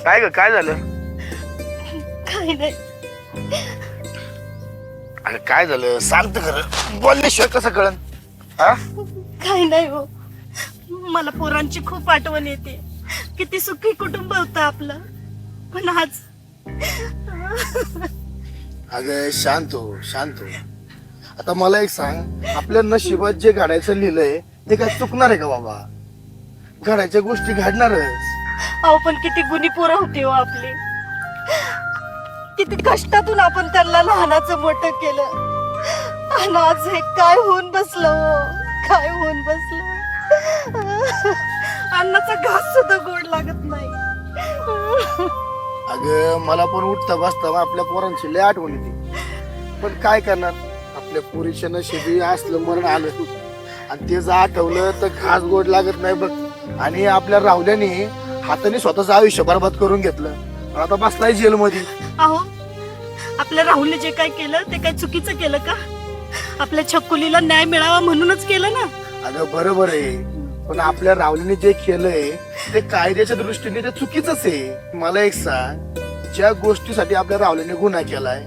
काय ग, काय झालं? काही नाही. अरे काय झालं सांग तर खरं, बोलल्याशिवाय कसं कळन? हा? काही नाही हो, मला पोरांची खूप आठवण येते. किती सुखी कुटुंब होतं आपलं, पण आज अगं शांत हो, शांत हो. आता मला एक सांग, आपल्या नशिबात जे घडायचं लिहिलंय ते काय चुकणार आहे का बाबा? घडायच्या गोष्टी घडणारच. अहो पण किती गुणी पोरं होती हो आपली. किती कष्टातून आपण त्यांना लहानाचं मोठं केलं, आणि आज हे काय होऊन बसलं हो, काय होऊन बसलं. अन्नाचा घास सुद्धा गोड लागत नाही. अगं मला पण उठता बसता आपल्या पोरांची लय आठवण येते, पण काय करणार, आपल्या पोरीच्या नशिबी असलं मरण आलं, आणि ते जर आठवलं तर घास गोड लागत नाही बघ. आणि आपल्या राहुल्याने हाताने स्वतःच आयुष्य बरबाद करून घेतलं, आता बसलाय जेलमध्ये. अहो आपल्या राहुलने जे काय केलं ते काय चुकीचं केलं का? आपल्या छकुलीला न्याय मिळावा म्हणूनच केलं ना. अगं बरोबर आहे, पण आपल्या राहुलीने जे केलंय ते कायद्याच्या दृष्टीने ते चुकीच आहे. मला एक सांग, ज्या गोष्टीसाठी आपल्या राहुलीने गुन्हा केलाय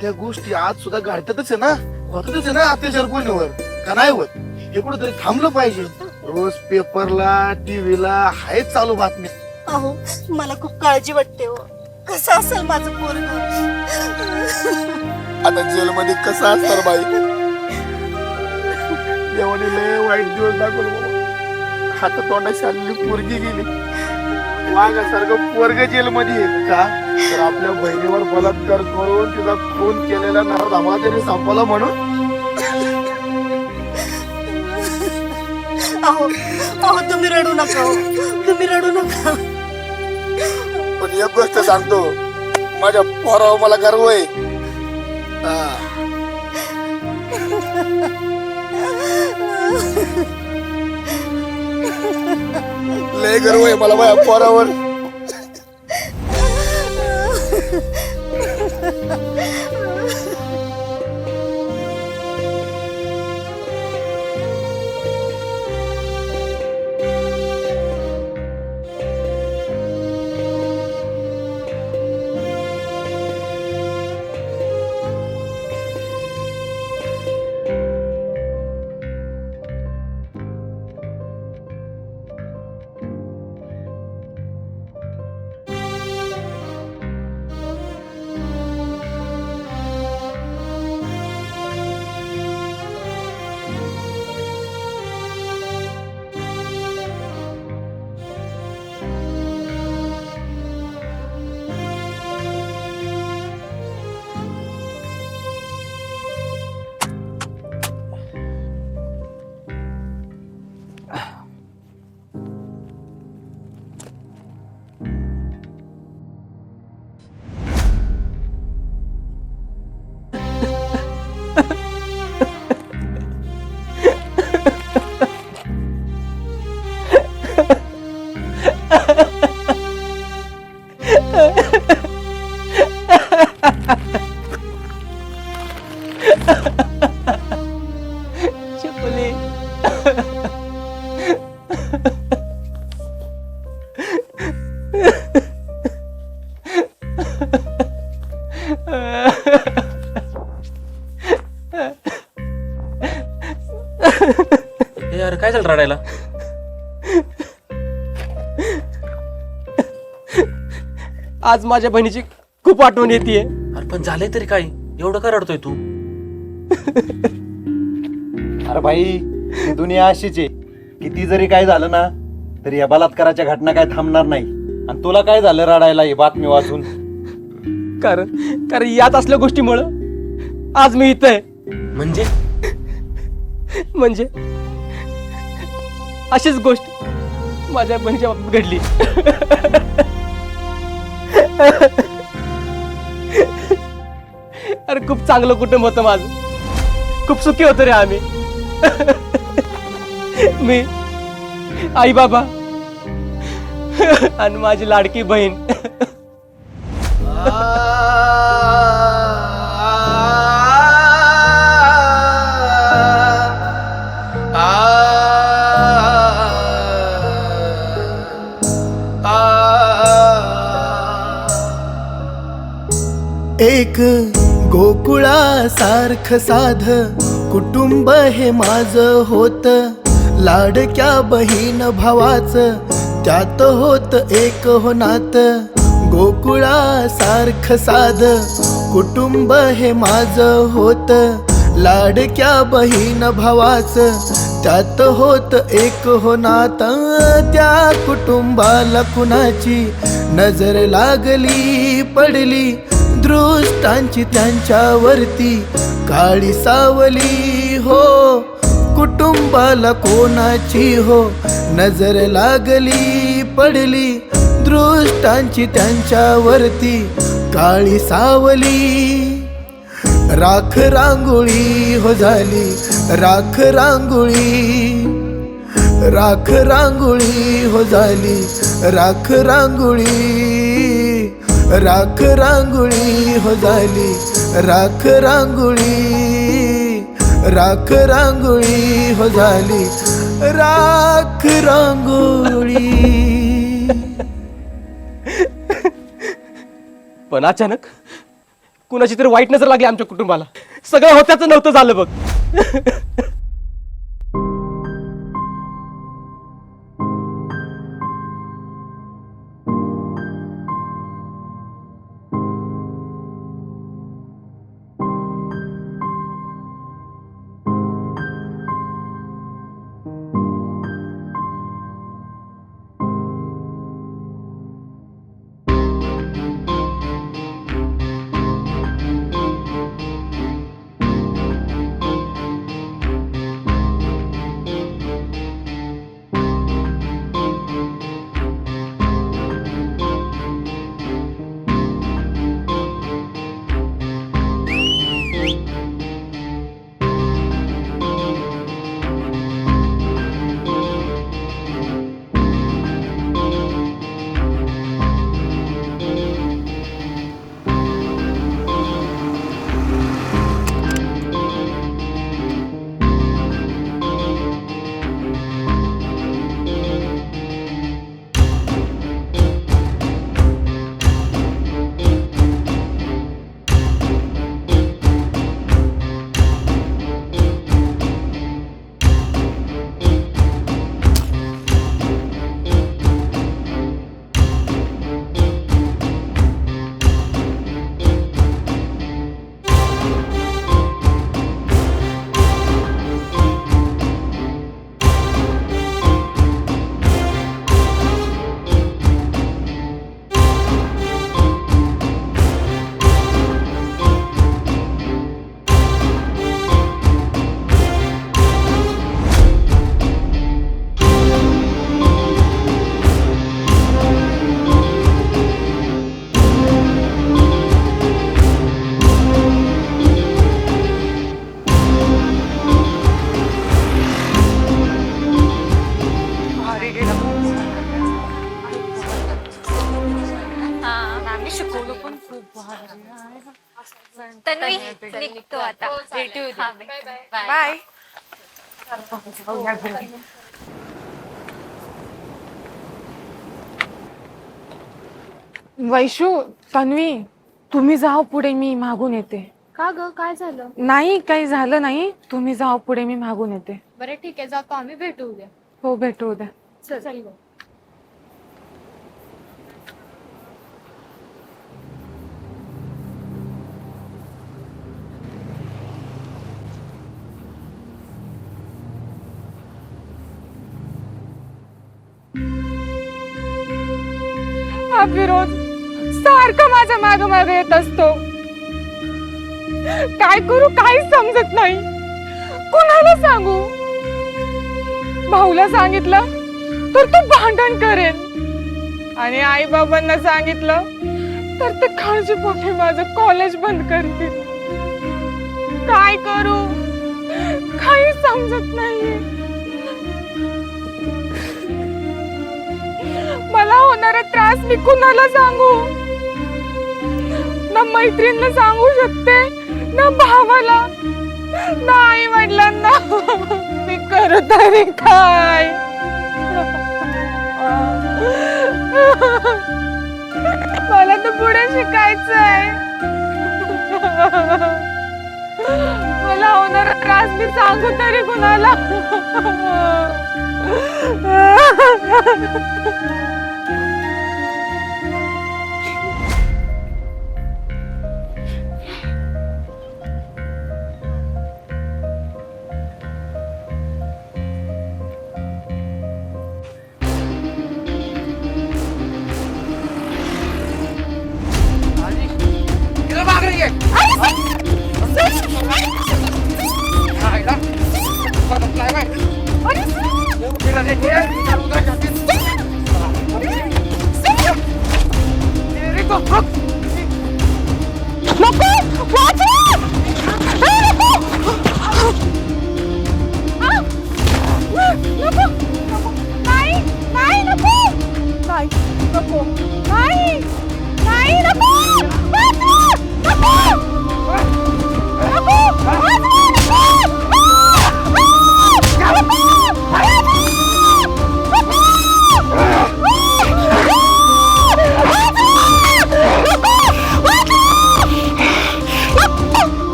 त्या गोष्टी आज सुद्धा घडतातच आहे ना, होतातच आहे ना अत्याचार कोणीवर, का नाही होत? हे कुठेतरी थांबलं पाहिजे. रोज पेपरला टीव्हीला आहेच चालू बातमी. अहो मला खूप काळजी वाटते हो, कसं असेल माझं पोरगं. आता जेलमध्ये कसं असणार बाई? देवाने लय वाईट दिवस दाखवले बाबा. हातात तोंडाशी आलेली पोरगी गेली, वाघासारखं पोरग जेलमध्ये आहे का? तर आपल्या बहिणीवर बलात्कार करून तिचा खून केलेला नर धामाला त्यांनी संपवला म्हणून. अहो अहो तुम्ही रडू नका हो, तुम्ही रडू नका. पण एक गोष्ट सांगतो, माझ्या पोरावर मला गर्व आहे. लय गर्व आहे मला माझ्या पोरावर. छकुली यार काय झालं रडायला? आज माझ्या बहिणीची खूप आठवण येते. अरे पण झालंय तरी काय? एवढं का रडतोय तू? अरे भाई ही दुनिया अशीच आहे. किती जरी काय झालं ना तरी या बलात्काराच्या घटना काय थांबणार नाही. आणि तुला काय झालं रडायला ही बातमी वाचून? कारण कारण याच असल्या गोष्टीमुळं आज मी इथं आहे. म्हणजे म्हणजे अशीच गोष्ट माझ्या बहिणीच्या बाबतीत घडली. अरे खूप चांगलं कुटुंब होतं माझं. खूप सुखी होतो रे आम्ही. मी, आई बाबा आणि माझी लाडकी बहीण. एक गोकुळासारखं साध कुटुंब हे माझं होत. लाडक्या बहीण भावाचं त्यात होत एक हो नात. गोकुळासारखं साध कुटुंब हे माझं होत. लाडक्या बहीण भावाचं त्यात होत एक हो नात. त्या कुटुंबाला कुणाची नजर लागली पडली दृष्टांची त्यांच्यावरती काळी सावली हो. कुटुंबाला कोणाची हो नजर लागली पडली दृष्टांची त्यांच्यावरती काळी सावली. राख रांगोळी हो झाली राख रांगोळी. राख रांगोळी हो झाली राख रांगोळी. राख रांगोळी हो झाली राख रांगोळी. राख रांगोळी हो झाली राख रांगोळी. पण अचानक कुणाची तरी वाईट नजर लागली आमच्या कुटुंबाला. सगळं होत्याचं नव्हतं झालं बघ. तन्वी निघतो आता. भेटू उद्या. बाय. वैशू, तन्वी, तुम्ही जाओ पुढे, मी मागून येते. का ग काय झालं? नाही काही झालं नाही, तुम्ही जाओ पुढे, मी मागून येते. बरं ठीक आहे, जातो आम्ही, भेटू उद्या. हो भेटू उद्या. चल. फिरोज सारखा माझ्या माग माग येत असतो. काय करू काहीच समजत नाही. कुणाला सांगू? भाऊला सांगितलं तर तो भांडण करेल आणि आई बाबांना सांगितलं तर ते काळजीपोटी माझं कॉलेज बंद करतील. काय करू काही समजत नाहीये. मला होणारा त्रास मी कुणाला सांगू? ना मैत्रिणीला सांगू शकते, ना भावाला, ना आई वडिलांना. मी करू तरी काय? मला तर पुढे शिकायचंय. मला होणारा त्रास मी सांगू तरी कुणाला?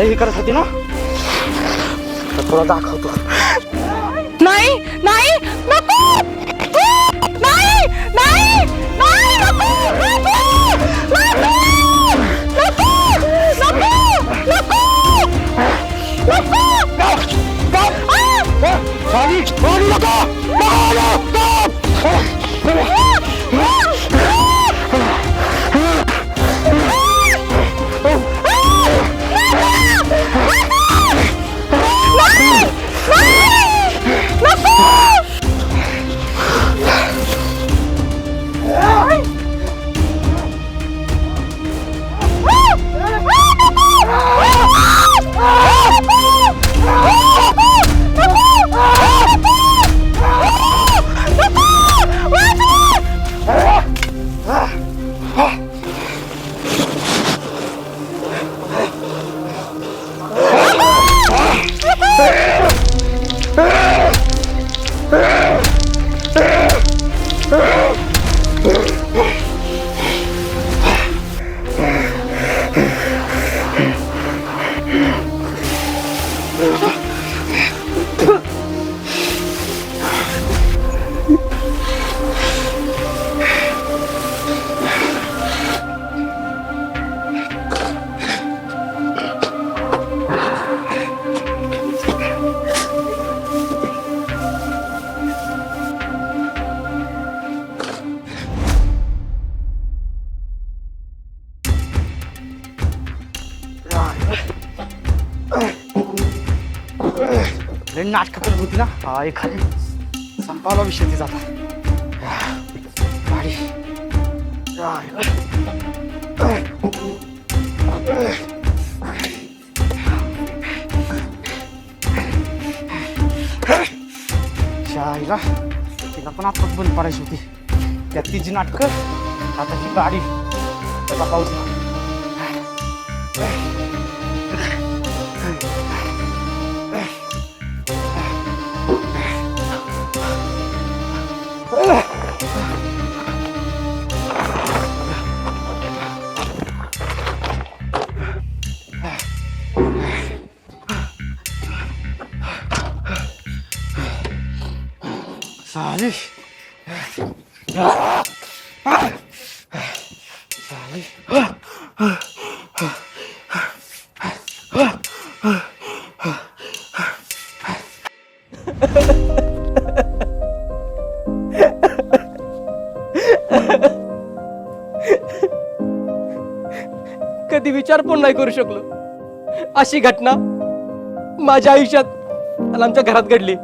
हे करत होती ना तर तुला दाखवतो. नाही नाही नको. नाही नाही नाही नको नको नाटक करत होती ना एखादी संपावला विषय ती जाता गाडी शाळेला तिला पण आताच बंद पडायची होती. त्यात तिची नाटकं आता ही गाडी त्याला पाऊस साली कधी विचार पण नाही करू शकलो अशी घटना माझ्या आयुष्यात आणि आमच्या घरात घडली.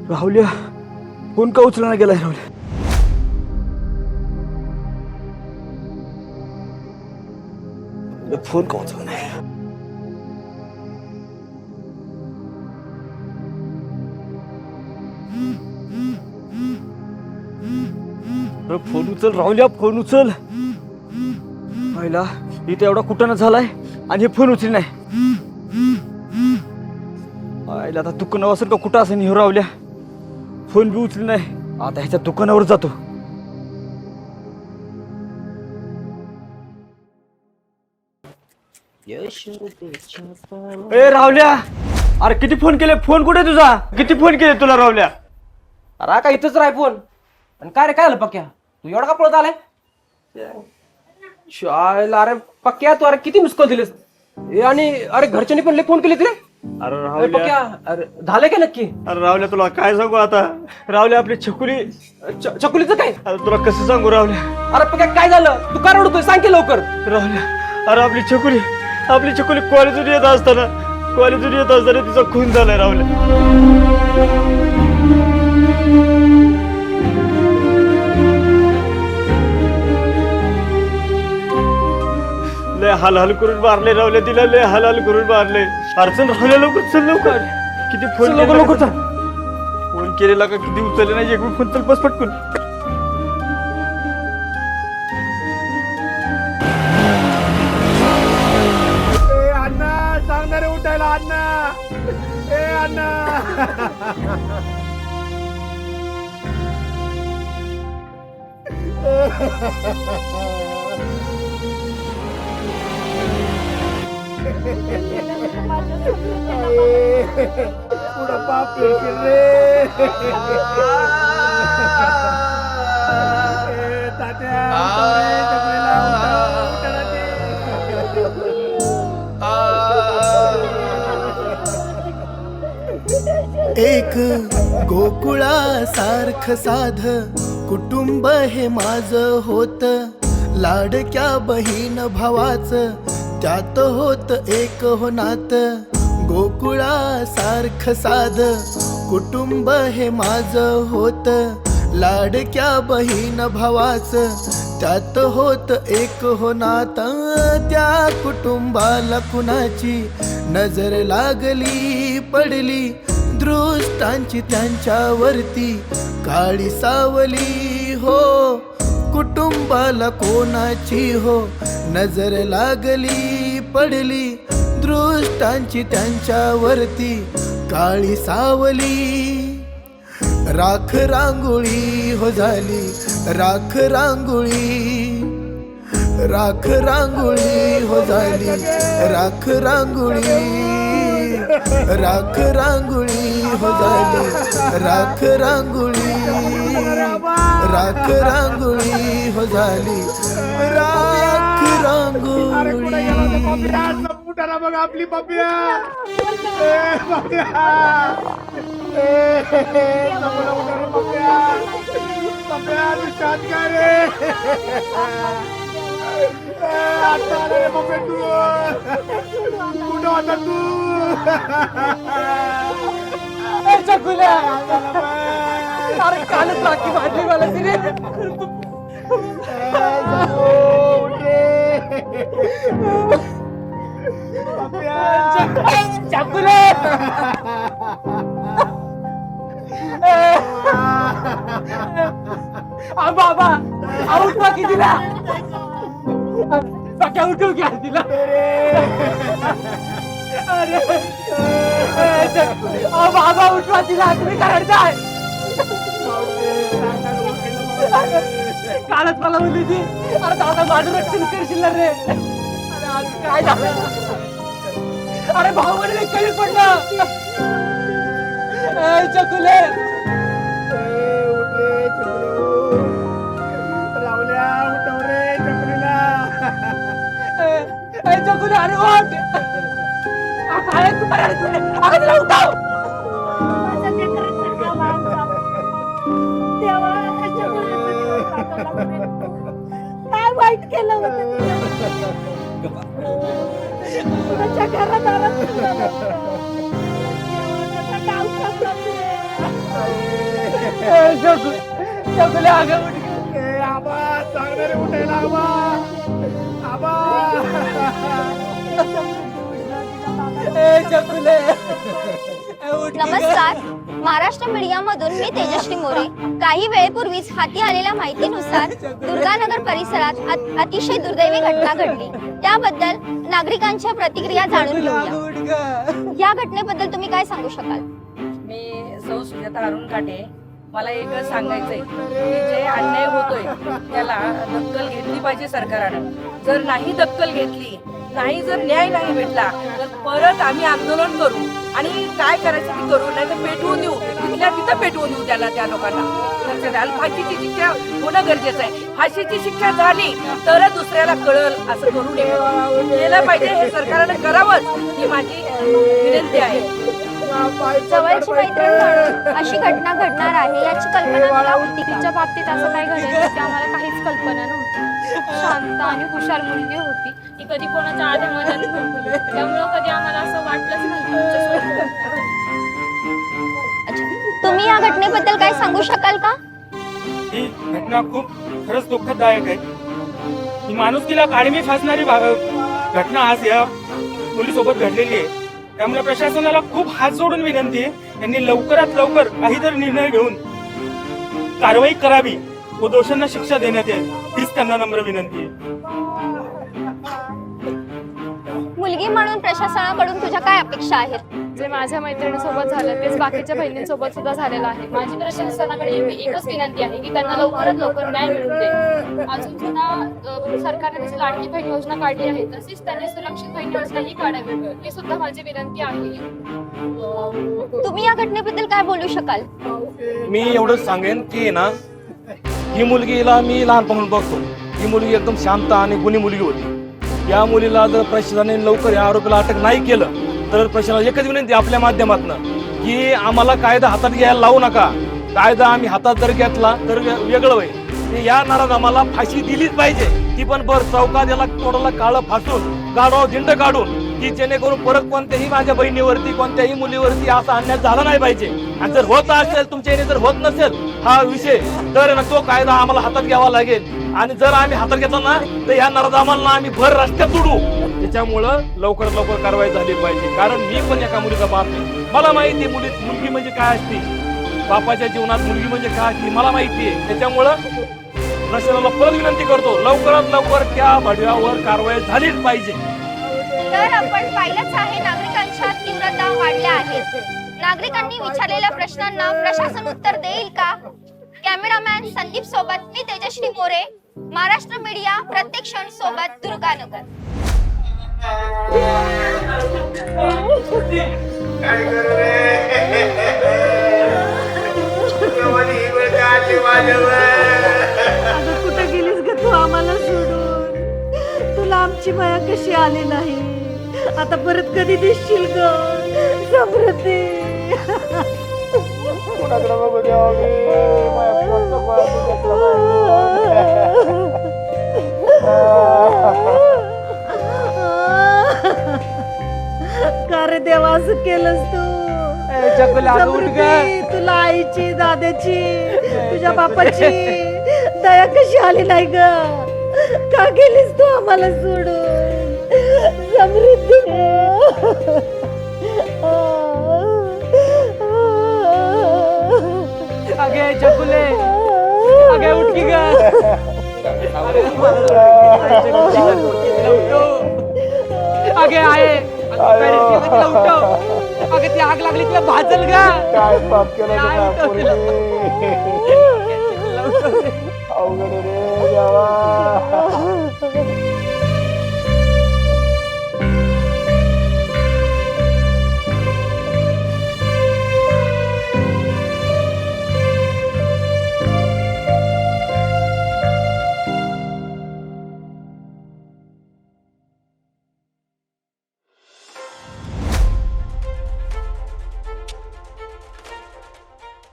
राहुल्या फोन का उचलना गेलाय राहुल्या? फोन का उचलना नाही? फोन उचल राहुल्या, फोन उचल. पहिला इथे एवढा कुठं झालाय आणि हे फोन उचली नाही. आईला आता दुकानावर असेल का कुठं असेल हे राहुल्या, फोन बी उचली नाही. आता ह्याच्या दुकानावर जातो. ए राहुल्या, अरे किती फोन केले? फोन कुठे तुझा? किती फोन केले तुला राहुल्या? अरे का इथंच राह फोन. आणि काय रे, काय झालं पक्क्या? तू एवढा का पळत आलाय? शाळेला अरे पक्क्या, तू अरे किती मिस कॉल दिलेस? आणि अरे घरच्यांनी पण लय फोन केले तुला? अरे अरे राहुल्या, पक्क्या, अरे झालं काय नक्की? अरे राहुल्या तुला काय सांगू आता? राहुल्या आपली छकुली, चकुलीचं काय? अरे तुला कसं सांगू राहुल्या? अरे पक्क्या काय झालं? तू का रडतोय? सांग की लवकर. राहुल्या, अरे आपली छकुली कॉलेजून येत असताना तिचा खून झालाय राहुल्या. लय हाल करून मारले राहुल्या तिला, लय हाल करून मारले. अडचण राहुल्या, लवकर चल लवकर. किती फोन लवकर फोन केलेला का किती उचलले नाही? एक फोन चल, बस पटकून. अण्णा सांगणारे उठायला. अण्णा, ए अण्णा. पुढं बाप रे. तात्या, एक गोकुळासारखं साध कुटुंब हे माझं होत. लाडक्या बहीण भावाचं त्यात होत एक हो नात. गोकुळासारखं साध कुटुंब हे माझं होत. लाडक्या बहीण भावाचं त्यात होत एक हो नाता. त्या कुटुंबाला कुणाची नजर लागली पडली, दृष्टांची त्यांच्यावरती काळी सावली हो. कुटुंबाला कोणाची हो नजर लागली पडली, दृष्टांची त्यांच्यावरती काळी सावली. राख रांगोळी हो झाली, राख रांगोळी, राख रांगोळी हो झाली, राख रांगोळी, राख रांगोळी हो झाली, राख रांगोळी, राख रांगोळी हो झाली, राख रांगोळी. बघ आपली पप्या, पप्या शांत काय रे आता आला रे पप्या तू कुठं होता तू चकुल्या अरे कालच राखी वाटली मला तिने चकुले बाबा उठवा की तिला सख्या उठव की तिला अरे बाबा उठवा तिला तुम्ही करायचं कालच मला बोलली ती अरे दादा माझं रक्षण करशील ना रे अरे आज काय झालं अरे भाऊ मध्ये कमी पडलं चकुले रावल्या उठव रे चकलीला चकुले अरे ओट काय तू अरे तिला उठाव काय वाईट केलं होतं तुझ्या घरात चकुले अगं उठ आबा चांगलं रे उठायला आबा चकुले नमस्कार. महाराष्ट्र मीडियामधून मी तेजश्री मोरे. काही वेळेपूर्वीच हाती आलेल्या माहितीनुसार दुर्गानगर परिसरात अतिशय दुर्दैवी घटना घडली. त्याबद्दल नागरिकांच्या प्रतिक्रिया जाणून घेऊया. या घटनेबद्दल तुम्ही काय सांगू शकाल? मी सौ सुजाता अरुण काटे. मला एकच सांगायचंय की जे अन्याय होतोय त्याला दखल घेतली पाहिजे सरकारनं. जर नाही दखल घेतली, नाही जर न्याय नाही भेटला तर परत आम्ही आंदोलन करू आणि काय करायचं ते करू, नाही तर पेटवून देऊ, तिथल्या तिथं पेटवून देऊ त्या लोकांना. लक्षात आलं. फाशीची शिक्षा होणं गरजेचं आहे. फाशीची शिक्षा झाली तर दुसऱ्याला कळल असं करू नये. केलं पाहिजे, हे सरकारनं करावंच ही माझी विनंती आहे. जवळची मैत्रीण म्हणून अशी घटना घडणार आहे याची कल्पना तुला होती का? तिच्या बाबतीत असं काय घडेल याची आम्हाला काहीच कल्पना नव्हती. शांत आणि हुशार मुलगी होती. ती कधी कोणाच्या आधी मदत नव्हती. त्यामुळं कधी आम्हाला असं वाटलंच नाही की तिच्यासोबत. अच्छा, तुम्ही या घटनेबद्दल काय सांगू शकाल का? ही घटना खूप खरंच दुःखदायक आहे. ही माणुसकीला काळिमी फासणारी घटना आज या मुलीसोबत घडलेली आहे. त्यामुळे प्रशासनाला खूप हात जोडून विनंती आहे, त्यांनी लवकरात लवकर काहीतरी निर्णय घेऊन कारवाई करावी व दोषांना शिक्षा देण्यात येईल हीच त्यांना नम्र विनंती आहे. मुलगी म्हणून प्रशासनाकडून तुझ्या काय अपेक्षा आहेत? जे माझ्या मैत्रिणीसोबत झालं तेच बाकीच्या बहिणींसोबत सुद्धा झालेलं आहे. माझी प्रशासनाकडे एकच विनंती आहे की त्यांना लवकरात लवकर न्याय मिळवून दे. अजून सुद्धा सरकारने जशी लाडकी बहीण योजना काढली आहे तशीच त्यांनी सुरक्षित बहीण योजना ही काढावी, ही सुद्धा माझी विनंती आहे. तुम्ही या घटनेबद्दल काय बोलू शकाल? मी एवढंच सांगेन की ना, ही मुलगीला मी लहानपणापासून बघतो. ही मुलगी एकदम शांत आणि गुणी मुलगी होती. या मुलीला जर प्रशासनाने लवकर या आरोपीला अटक नाही केलं तर प्रशासनाला एकच विनंती आपल्या माध्यमातून की आम्हाला कायदा हातात घ्यायला लावू नका. कायदा आम्ही हातात जर घेतला तर वेगळं होईल. या नाराज आम्हाला फाशी दिलीच पाहिजे. ती पण बर चौकात याला तोडाला काळं फासून गाडवा दिंड काढून की जेणेकरून परत कोणत्याही माझ्या बहिणीवरती कोणत्याही मुलीवरती असा अन्याय झाला नाही पाहिजे. आणि जर होत असेल तुमच्या जर होत नसेल हा विषय तर तो कायदा आम्हाला हातात घ्यावा लागेल. आणि जर आम्ही हातात घेतला ना तर ह्या नाराज आम्हाला आम्ही भर रस्त्यात सोडू. त्याच्यामुळं लवकरात लवकर कारवाई झाली पाहिजे. कारण मी पण एका मुलीचा बाप आहे. मला माहिती आहे मुलगी म्हणजे काय असते, बापाच्या जीवनात मुलगी म्हणजे काय असते मला माहिती आहे. त्याच्यामुळं प्रशासनाला परत विनंती करतो लवकरात लवकर त्या भडव्यावर कारवाई झालीच पाहिजे. तर आपण पाहिलंच आहे नागरिकांच्या तीव्रता वाढल्या आहेत. नागरिकांनी विचारलेल्या प्रश्नांना प्रशासन उत्तर देईल का? कॅमेरामॅन संदीप सोबत मी तेजश्री मोरे. महाराष्ट्र मीडिया प्रत्येक क्षण सोबत दुर्गानगर. काय करू रे ही वेळ का आली माझ्यावर? अगं कुठं गेलीस ग तू आम्हाला सोडून? तुला आमची माया कशी आली नाही? आता परत कधी दिसशील ग समृद्धी? कोणाकडे बघू द्यावा मी? माझ्या पोटचं पाणी घेतलं का रे देवा असं केलंस तू? समृद्धी, तुला आईची दादाची तुझ्या बापाची दया कशी आली नाही ग? का गेलीस तू आम्हाला सोडून? समृद्धी अगे चकुले, अगे उठ की ग. अगे आहे अगे ती आग लागली तिला भाजल गा. काय पाप केलं तुला पोरीने? अवघड रे देवा.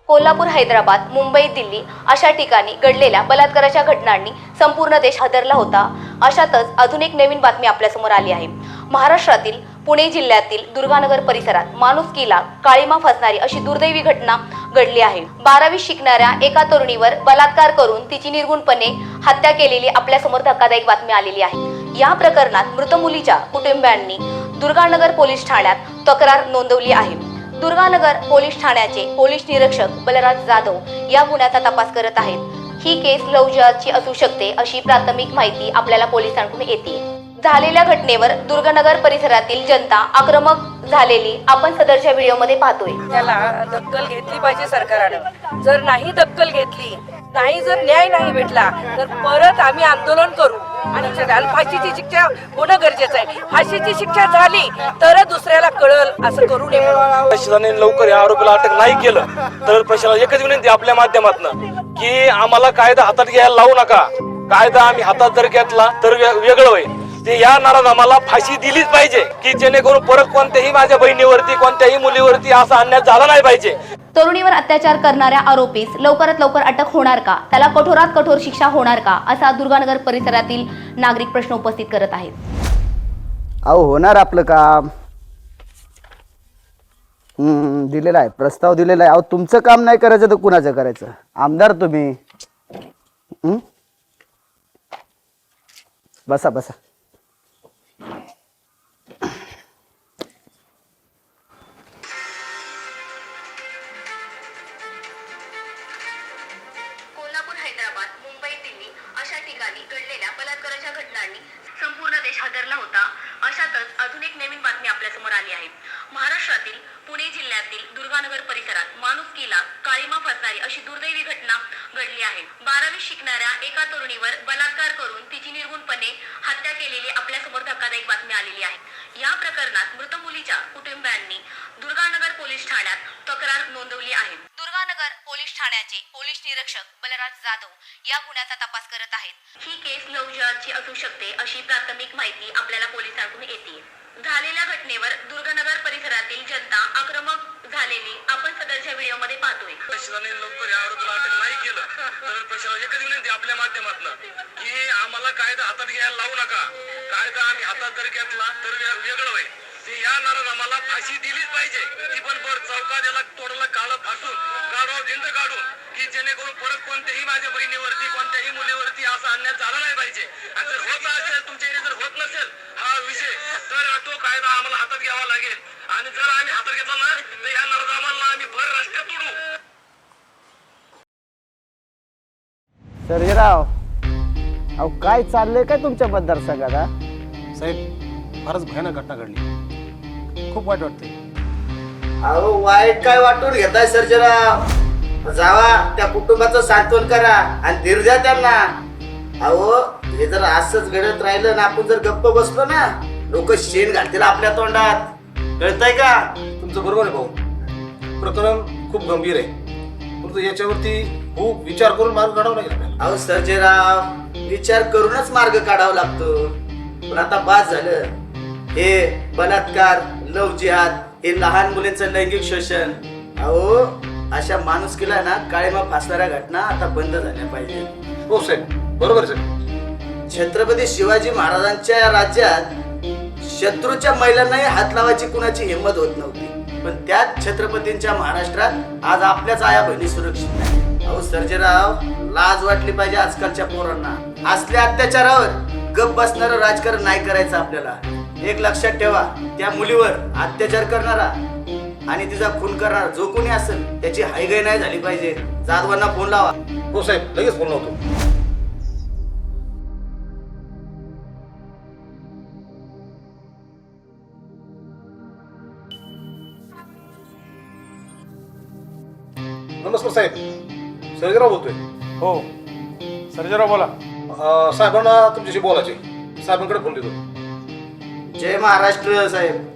कोल्हापूर, हैदराबाद, मुंबई, दिल्ली अशा ठिकाणी घडलेल्या बलात्काराच्या घटनांनी संपूर्ण देश हादरला होता. अशातच अजून एक नवीन बातमी आपल्यासमोर आली आहे. महाराष्ट्रातील पुणे जिल्ह्यातील दुर्गानगर परिसरात माणुसकीला काळीमा फासणारी अशी दुर्दैवी घटना घडली आहे. 12वी शिकणाऱ्या एका तरुणीवर बलात्कार करून तिची निर्गुणपणे हत्या केलेली आपल्यासमोर धक्कादायक बातमी आलेली आहे. या प्रकरणात मृत मुलीच्या कुटुंबियांनी दुर्गानगर पोलीस ठाण्यात तक्रार नोंदवली आहे. दुर्गानगर पोलीस ठाण्याचे पोलीस निरीक्षक बलराज जाधव या गुन्ह्याचा तपास करत आहेत. ही केस लव्ह जिहादची असू शकते अशी प्राथमिक माहिती आपल्याला पोलिसांकडून येते. झालेल्या घटनेवर दुर्गानगर परिसरातील जनता आक्रमक झालेली आपण सदरच्या व्हिडिओमध्ये पाहतोय. त्याला दखल घेतली पाहिजे सरकारनं. जर नाही दखल घेतली, नाही जर न्याय नाही भेटला तर परत आम्ही आंदोलन करू आणि फाशीची शिक्षा होणं गरजेचं आहे. फाशीची शिक्षा झाली तर दुसऱ्याला कळल असं करू नये. प्रशासनाने लवकर या आरोपीला अटक नाही केलं तर प्रशासनाला एकच विनंती आपल्या माध्यमातून की आम्हाला कायदा हातात घ्यायला लावू नका. कायदा आम्ही हातात जर घेतला तर वेगळं होईल. ते या नाराज आम्हाला फाशी दिलीच पाहिजे की जेणेकरून परत कोणत्याही माझ्या बहिणीवरती कोणत्याही मुलीवरती असा अन्याय झाला नाही पाहिजे. तरुणीवर अत्याचार करणाऱ्या आरोपीस लवकरात लवकर अटक होणार का? त्याला कठोरात कठोर शिक्षा होणार का? असा दुर्गानगर परिसरातील नागरिक प्रश्न उपस्थित करत आहेत. अहो होणार आपलं काम. दिलेला आहे, प्रस्ताव दिलेला आहे. अहो तुमचं काम नाही करायचं तर कुणाचं करायचं? आमदार तुम्ही. बसा बसा. कोल्हापूर, हैदराबाद, मुंबई, दिल्ली अशा ठिकाणी घडलेल्या बलात्काराच्या घटनांनी संपूर्ण देश हादरला होता. अशातच अजून एक नवीन बातमी आपल्यासमोर आली आहे. महाराष्ट्रातील पुणे जिल्ह्यातील दुर्गानगर परिसरात माणुसकीला काळीमा फासणारी अशी दुर्दैवी घटना घडली आहे. 12वी शिकणाऱ्या एका तरुणीवर बलात्कार करून तिची निर्गुणपणे हत्या केलेली आपल्यासमोर धक्कादायक बातमी आलेली आहे. या प्रकरणात मृत मुलीच्या कुटुंबियांनी दुर्गानगर पोलीस ठाण्यात तक्रार नोंदवली आहे. दुर्गानगर पोलीस ठाण्याचे पोलीस निरीक्षक बलराज जाधव या गुन्ह्याचा तपास करत आहेत. ही केस लव्ह जिहादची असू शकते अशी प्राथमिक माहिती आपल्याला पोलिसांकडून येते. झालेल्या घटनेवर दुर्गानगर परिसरातील जनता आक्रमक झालेली आपण सदरच्या व्हिडिओमध्ये पाहतोय. प्रशासनाने लवकर या आरोपीला अटक नाही केलं तर प्रशासनाला एकच विनंती आपल्या माध्यमातून की आम्हाला कायदा हातात घ्यायला लावू नका. कायदा आम्ही हातात जर घेतला तर वेगळं होईल. ते या नाराज आम्हाला फाशी दिलीच पाहिजे. ती पण चौकात याला तोडला काळं फासून गाडवा जिंद काढून की जेणेकरून परत कोणत्याही माझ्या बहिणीवरती कोणत्याही मुलीवरती असा अन्याय झाला नाही पाहिजे. आणि जर होत असेल तुमच्या इथे जर होत नसेल हा विषय तर तो कायदा आम्हाला हातात घ्यावा लागेल. आणि जर आम्ही हातात घेतला ना तर या नाराज आम्हाला आम्ही भर रस्त्यात तोडू. सर्जेराव, अहो काय चाललंय काय तुमच्या मतदारसंघात? साहेब फारच भयानक घटना घडली. खूप वाईट वाटतंय. अहो वाईट काय वाटून घेताय सर्जेराव? जावा त्या कुटुंबाचं सांत्वन करा आणि धीर द्या त्यांना. अहो हे जर असंच घडत राहिलं ना, आपण जर गप्प बसलो ना, लोक शेण घालतील आपल्या तोंडात. कळतंय का? तुमचं बरोबर आहे भाऊ. प्रकरण खूप गंभीर आहे, परंतु याच्यावरती खूप विचार करून मार्ग काढावा लागेल आपल्याला. अहो सर्जेराव, विचार करूनच मार्ग काढावा लागतो. पण आता बास झालं. हे बलात्कार, लव्ह जिहाद, हे लहान मुलींचं लैंगिक शोषण. अहो अशा माणुसकीला ना काळीमा फासणाऱ्या घटना आता बंद झाल्या पाहिजे. हो साहेब, बरोबर आहे साहेब. छत्रपती शिवाजी महाराजांच्या या राज्यात शत्रूच्या महिलांनाही हात लावायची कुणाची हिंमत होत नव्हती, पण त्याच छत्रपतींच्या महाराष्ट्रात आज आपल्याच आया बहिणी सुरक्षित नाही. अहो सर्जेराव, लाज वाटली पाहिजे आजकालच्या पोरांना. असल्या अत्याचारावर गप बसणारं राजकारण नाही करायचं आपल्याला. एक लक्षात ठेवा, त्या मुलीवर अत्याचार करणारा आणि तिचा खून करणारा जो कोणी असेल त्याची हायगाई नाही झाली पाहिजे. जाधवांना फोन लावा. हो साहेब, लगेच फोन लावतो. नमस्कार साहेब, सर्जेराव बोलतोय. हो सर्जेराव बोला. साहेबांना तुमच्याशी बोलायचे. साहेबांकडे फोन देतो. जय महाराष्ट्र साहेब.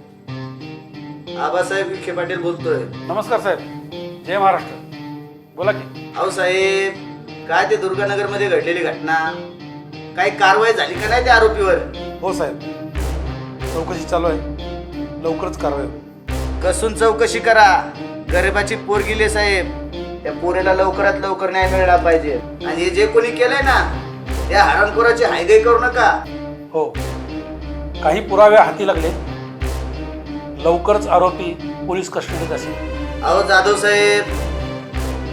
आबासाहेब विखे पाटील बोलतोय. नमस्कार साहेब. जय महाराष्ट्र. बोला की. अहो साहेब, काय ते दुर्गानगर मध्ये घडलेली घटना, काही कारवाई झाली का नाही त्या आरोपीवर? हो साहेब, चौकशी चालू आहे, लवकरच कारवाई होईल. कसून चौकशी करा. गरिबाची पोर गेली साहेब, त्या पोरेला लवकरात लवकर न्याय मिळाला पाहिजे. आणि हे जे कोणी केलंय ना, त्या हरामखोराची हायगाई करू नका. हो, काही पुरावे हाती लागले, लवकरच आरोपी पोलीस कस्टडीत असेल. अहो जाधव साहेब,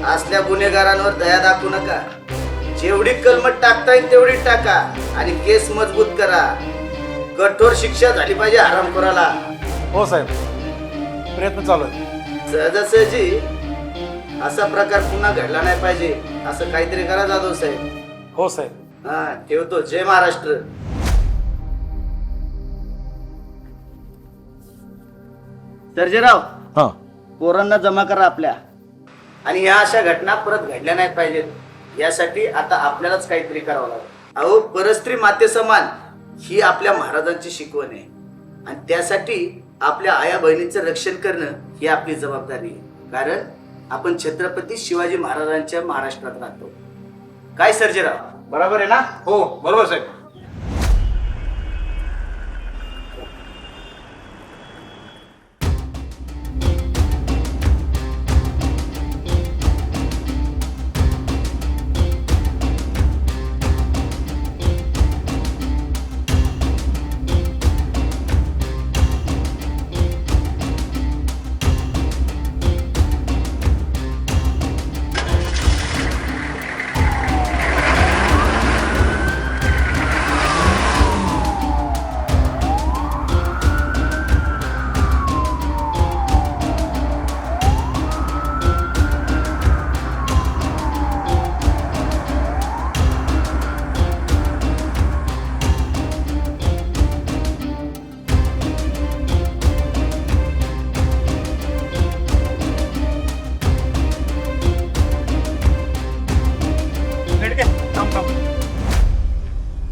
असल्या गुन्हेगारांवर दया दाखवू नका. जेवढी कलमत टाकता येईल तेवढी टाका आणि केस मजबूत करा. कठोर शिक्षा झाली पाहिजे हरामखोराला. हो साहेब, प्रयत्न चालू आहे. सहजासहजी असा प्रकार पुन्हा घडला नाही पाहिजे, असं काहीतरी करा जाधव साहेब. हो साहेब. हा, ठेवतो. जय महाराष्ट्र. सर्जेराव, हा, पोरांना जमा करा आपल्या. आणि या अशा घटना परत घडल्या नाही पाहिजेत, यासाठी आता आपल्यालाच काहीतरी करावं लागेल. अहो, परस्त्री माते समान ही आपल्या महाराजांची शिकवण आहे, आणि त्यासाठी आपल्या आया बहिणीचं रक्षण करणं ही आपली जबाबदारी आहे. कारण आपण छत्रपती शिवाजी महाराजांच्या महाराष्ट्रात राहतो. काय सर्जेराव, बरोबर आहे ना? हो बरोबर साहेब.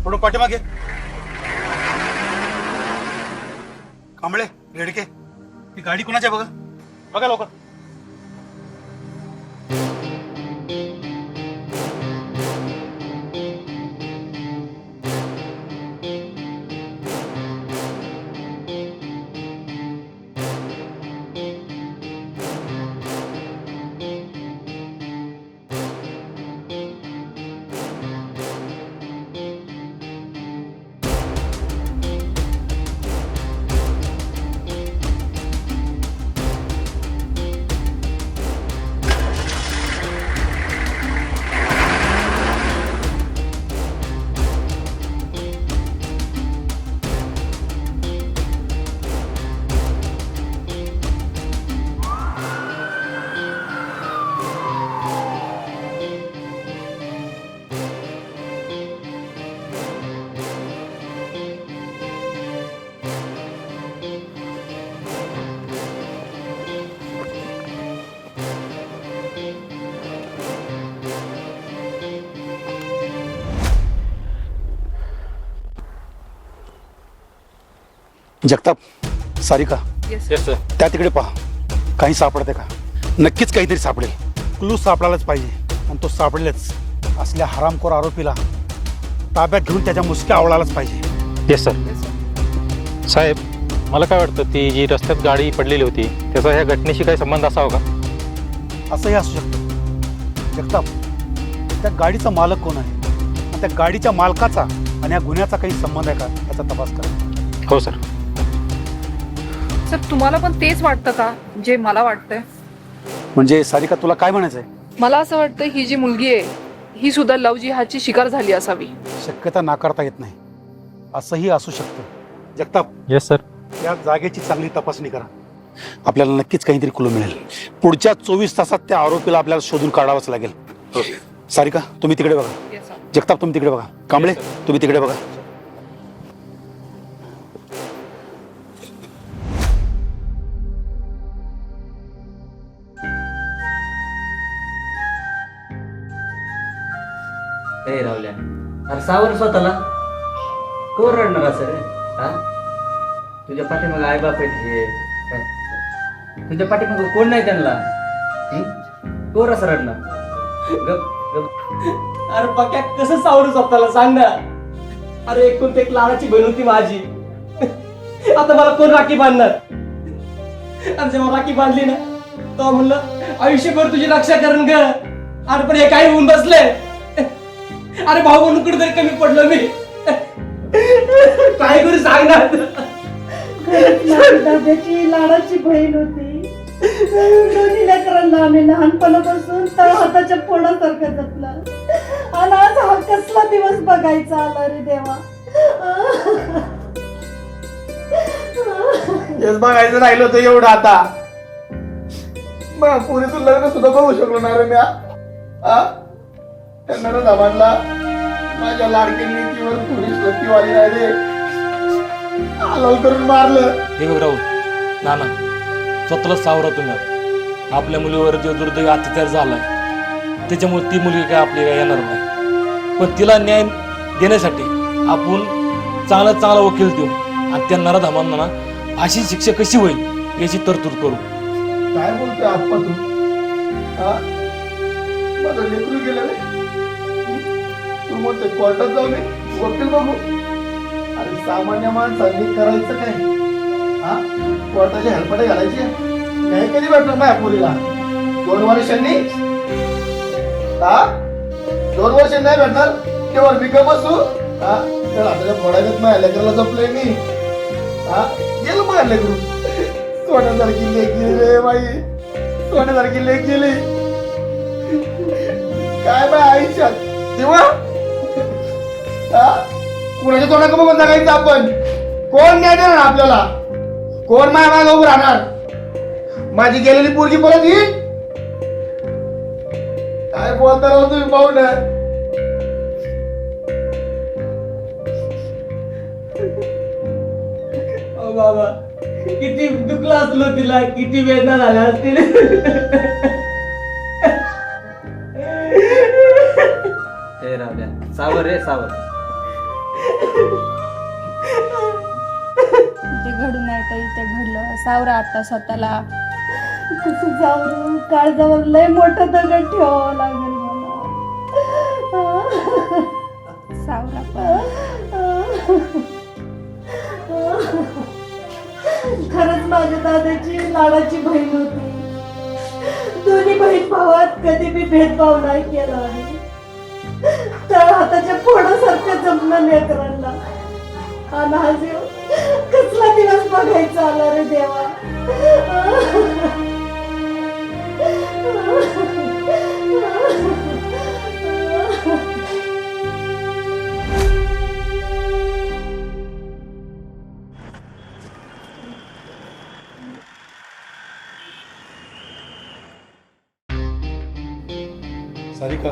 थोडं पाठीमागे. कांबळे, रेडके, ही गाडी कुणाची आहे बघा. बघा लवकर. जगताप, सारिका, त्या तिकडे पहा, काही सापडते का? नक्कीच काहीतरी सापडेल. क्लू सापडायलाच पाहिजे, आणि तो सापडेलच. असल्या हरामखोर आरोपीला ताब्यात घेऊन त्याच्या मुसक्या आवळायलाच पाहिजे. Yes sir. साहेब, मला काय वाटतं, ती जी रस्त्यात गाडी पडलेली होती त्याचा ह्या घटनेशी काही संबंध असावा का? असंही असू शकतं. जगताप, त्या गाडीचा मालक कोण आहे आणि त्या गाडीच्या मालकाचा आणि या गुन्ह्याचा काही संबंध आहे का याचा तपास करा. हो सर. सर तुम्हाला पण तेच वाटतं का जे मला वाटतंय? म्हणजे सारिका, तुला काय म्हणायचं आहे? मला असं वाटतं ही जी मुलगी आहे ही सुद्धा लव जिहादची शिकार झाली असावी. शक्यता नाकारता येत नाही, असंही असू शकतं. Jagtap, yes sir. या जागेची चांगली तपासणी करा. आपल्याला नक्कीच काहीतरी क्लू मिळेल. पुढच्या 24 तासात त्या आरोपीला आपल्याला शोधून काढावंच लागेल. सारिका, तुम्ही तिकडे बघा. जगताप, तुम्ही तिकडे बघा. कांबळे, तुम्ही तिकडे बघा. ए रावल्या, अरे सावर स्वतःला कोण रडणार असं रे? हा, तुझ्या पाठीमागं आई बाप आहेत हे काय? तुझ्या पाठीमागं कोण नाही त्यांना? कोण असं रडणार? गप गप. अरे पक्या कसं सावरू स्वतःला सांग ना. अरे एकूण एक लहानाची बहीण होती माझी. आता मला कोण राखी बांधणार? आणि जेव्हा राखी बांधली ना तेव्हा म्हणलं आयुष्यभर तुझी रक्षा करण ग. अरे पण हे काय होऊन बसले. अरे भाऊ म्हणून कुठेतरी कमी पडलो मी. काय करू सांग ना. दादाची लाडाची बहीण होती. दोन्ही लेकरांना आम्ही लहानपणापासून तळ हाताच्या पोडासारखं जपलं आणि आज हा कसला दिवस बघायचा आला रे देवा. हेच बघायचं राहिलं होतं एवढं आता. मग पुरीतून लग्न सुद्धा बघू शकलो ना रे म्या. त्यांना ना दाबांना माझ्या लाडकींनी तीवर थोडी स्वतीवाली राहिले हालल करून मारलं. हे बघ राहुल, नाना स्वतःला सावरा तुम्ही. आपल्या मुलीवर जो दुर्दैवी अत्याचार झालाय त्याच्यामुळे ती मुलगी काय आपली काय येणार नाही. पण तिला न्याय देण्यासाठी आपण चांगला चांगला वकील देऊ आणि त्या नराधमांना ना अशी शिक्षा कशी होईल याची तरतूद करू. काय बोलतोय आप्पा तू? माझं लेकरू गेलं रे. तू म्हणते कोर्टात जाऊ नये वकील बघू. अरे सामान्य माणसांनी करायचं काय? कोर्टाची हेल्पटे घालायची नाही. कधी भेटणार माझ्या पुरीला? 2 वर्षांनी? 2 वर्षांनी नाही भेटणार. तेव्हा मी का बसू? तर आपल्याला फोडायचं माझ्या लेकराला जपलंय मी. गेलं माझ्या लेकरू. सोन्यासारखी लेक गेली रे बाई. सोन्यासारखी लेक गेली. काय बाय आयुष्यात तेव्हा कुणाच्या तोंडाकडे बघून जगायचं आपण? कोण न्याय देणार आपल्याला? कोण माझ्या मागे उभं राहणार? माझी गेलेली पोरगी परत येईल? काय बोलता राहू तुम्ही पाहून? बाबा किती दुखला असलो तिला, किती वेदना झाल्या असतील. हे रावल्या, सावर रे सावर. जे घडून नाही ते घडलं. सावरा आता स्वतःला. कसं जाऊ काळजावर लय मोठं दगड ठेवावं लागेल मला. सावरा खरंच माझ्या दादाची लाडाची बहीण होती. दोन्ही बहीण भावात कधी बी भेदभाव नाही केला आहे. तळ हाताच्या फोडासारखं जमलं लेकरांना. आणि हा जीव कसला दिवस बघायचा आला रे देवा. सारिका,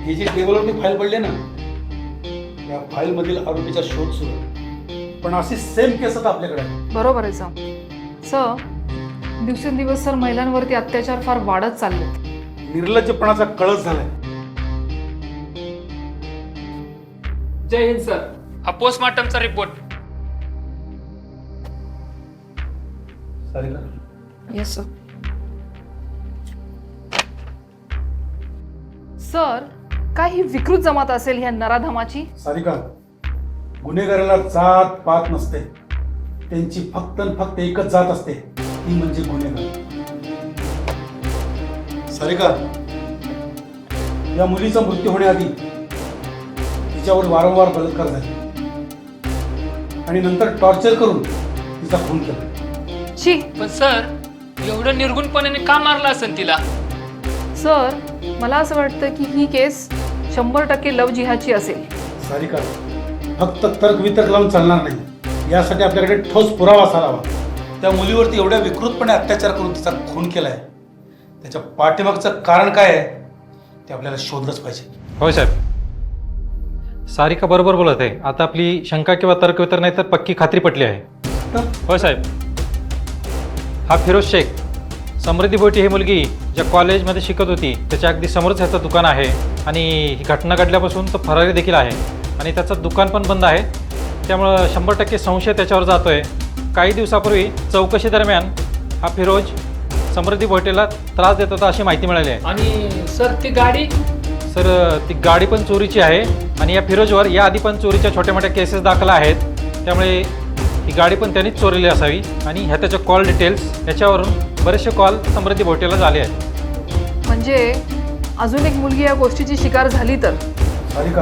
ही जी टेबलवरती फाईल पडली ना, या फाईल मधील आरोपीचा शोध सुरू आहे. पण अशी सेम केस आता आपल्याकडे आहे. बरोबर आहे सर. दिवसेंदिवस सर महिलांवरती अत्याचार फार वाढत चाललेत. निर्लज्जपणाचा कळस झालाय. जय हिंद सर. हा पोस्टमॉर्टमचा report. Sarika, yes sir. Sir काय ही विकृत जमात असेल ह्या नराधमाची? सारिका, गुन्हेगाराला जात पात नसते. त्यांची फक्त एकच जात असते, ती म्हणजे गुन्हेगार. सारिका, या मुलीचा मृत्यू होण्याआधी तिच्यावर वारंवार बलात्कार झाले आणि नंतर टॉर्चर करून तिचा खून केला. शी, पण सर एवढं निर्गुणपणाने का मारला असेल तिला? सर, मला असं वाटतं की ही केस 100% लव जिहादची असेल. सारिका, फक्त तर्कवितर्क लावून चालणार नाही. यासाठी आपल्याकडे ठोस पुरावा असावा. त्या मुलीवरती एवढ्या विकृतपणे अत्याचार करून तिचा खून केलाय, त्याच्या पाठीमागचं कारण काय आहे ते आपल्याला शोधलंच पाहिजे. होय साहेब, सारिका बरोबर बोलत आहे. आता आपली शंका किंवा तर्कवितर्क नाही तर पक्की खात्री पटली आहे. होय साहेब, हा फिरोज शेख, समृद्धी बोटी ही मुलगी ज्या कॉलेजमध्ये शिकत होती त्याच्या अगदी समोरच ह्याचं दुकान आहे आणि ही घटना घडल्यापासून तो फरारी देखील आहे आणि त्याचं दुकान पण बंद आहे. त्यामुळं 100% संशय त्याच्यावर जातोय. काही दिवसापूर्वी चौकशी दरम्यान हा फिरोज समृद्धी बोटेला त्रास देत होता अशी माहिती मिळाली आहे. आणि सर ती गाडी? सर, ती गाडी पण चोरीची आहे आणि या फिरोजवर याआधी पण चोरीच्या छोट्या मोठ्या केसेस दाखल आहेत. त्यामुळे ही गाडी पण त्यांनीच चोरलेली असावी आणि ह्या त्याच्या कॉल डिटेल्स याच्यावरून बरेचसे कॉल समृद्धी बोटेला झाले आहेत. म्हणजे अजून एक मुलगी या गोष्टीची शिकार झाली तर? सारिका,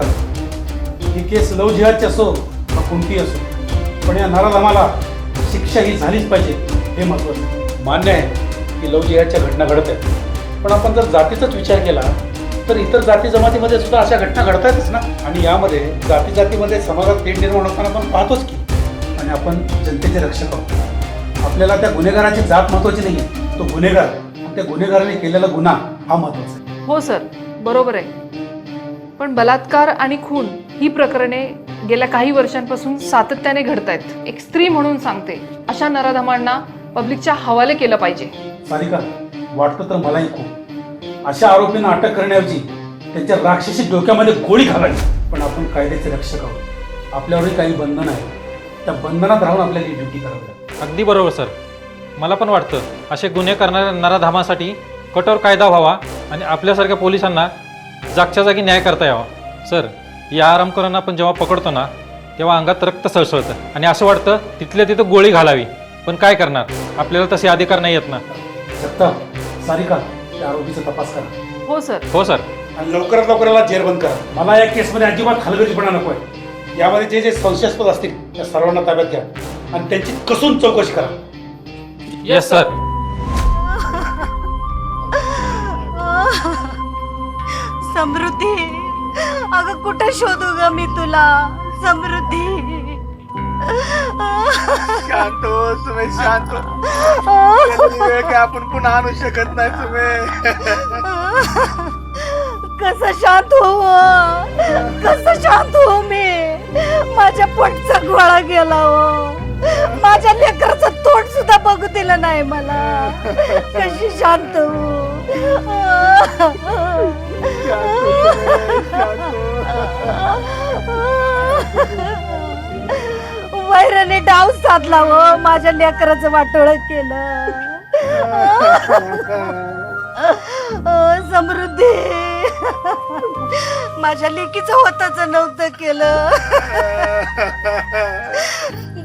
ही केस लव जिहादची असो का कोणती असो, पण या नराधमाला शिक्षा ही झालीच पाहिजे हे महत्त्वाचं. मान्य आहे की लव जिहादच्या घटना घडत आहेत, पण आपण जर जातीचाच विचार केला तर इतर जाती जमातीमध्ये सुद्धा अशा घटना घडतातच ना. आणि यामध्ये जाती जातीमध्ये समाजात तेढ निर्माण होताना आपण पाहतोच की. आणि आपण जनतेचे रक्षक आहोत. आपल्याला त्या गुन्हेगाराची जात महत्त्वाची नाही आहे, तो गुन्हेगार आणि त्या गुन्हेगाराने केलेला गुन्हा हा महत्त्वाचा आहे. हो सर, बरोबर आहे. पण बलात्कार आणि खून ही प्रकरणे गेल्या काही वर्षांपासून सातत्याने घडत आहेत. एक स्त्री म्हणून सांगते, अशा नराधमांना पब्लिकच्या हवाले केलं पाहिजे. सारिका, वाटतं तर मलाही खूप अशा आरोपींना अटक करण्याऐवजी त्यांच्या राक्षसी डोक्यामध्ये गोळी घालावी. पण आपण कायद्याचे रक्षक आहोत. आपल्यावरही काही बंधन आहे, त्या बंधनात राहून आपल्याला ही ड्युटी करावी लागते. अगदी बरोबर सर, मला पण वाटतं असे गुन्हे करणाऱ्या नराधामासाठी कठोर कायदा व्हावा आणि आपल्यासारख्या पोलिसांना जागच्या जागी न्याय करता यावा. सर, या आरामखोरांना आपण जेव्हा पकडतो ना तेव्हा अंगात रक्त सळसळतं आणि असं वाटतं तिथल्या तिथं गोळी घालावी. पण काय करणार, आपल्याला तसे अधिकार नाही आहेत ना. जगताप, सारिका, त्या आरोपीचा तपास करा. हो सर. हो सर. आणि लवकरात लवकर याला जेरबंद करा. मला या केसमध्ये अजिबात हलगर्जीपणा नको आहे. यामध्ये जे जे संशयास्पद असतील त्या सर्वांना ताब्यात घ्या आणि त्यांची कसून चौकशी करा. Yes sir. समृद्धी, अगं कुठे शोधू ग मी तुला? समृद्धी, शांत हो सुमे, शांत हो. वेळ काय आपण पुन्हा आणू शकत नाही सुमे. कसं शांत हो, कसं शांत हो मी? माझ्या पोटचा गोळा गेला हो. माझ्या लेकराचं तोंड सुद्धा बघू दिलं नाही मला. कशी शांत हो? वैराने डाव साधला हो, माझ्या लेकराचं वाटोळ केलं. समृद्धी, माझ्या लेकीचं होतच नव्हतं केलं.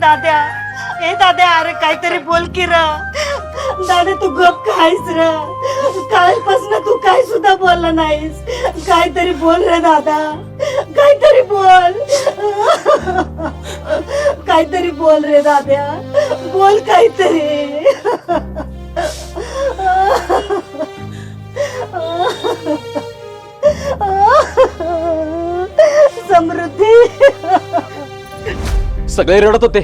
दाद्या, ए दाद्या, अरे काहीतरी बोल की र. दादा, तू गप कायस र? कालपासून तू काय सुद्धा बोलला नाहीस. काहीतरी बोल रे दादा, काहीतरी बोल. काहीतरी बोल रे दाद्या, बोल काहीतरी. समृद्धी, सगळे रडत होते,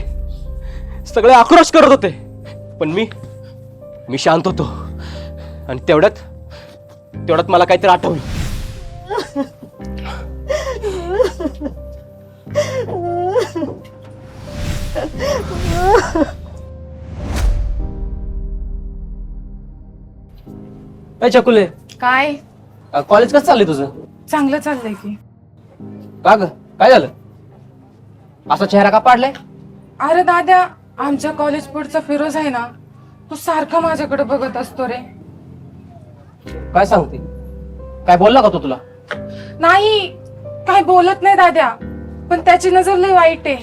सगळे आक्रोश करत होते, पण मी शांत होतो. आणि तेवढ्यात मला काहीतरी आठवलं. चकुले, काय कॉलेज कसं चाललंय तुझं? चांगलं चाललंय की. का ग, काय झालं? असा चेहरा का पाडलाय? अरे दाद्या, आमच्या कॉलेज पुढचा फिरोज आहे ना, तो सारखा माझ्याकडे बघत असतो रे. काय सांगते? काय बोलला का तो तुला? नाही, काय बोलत नाही दाद्या, पण त्याची नजर लय वाईट आहे.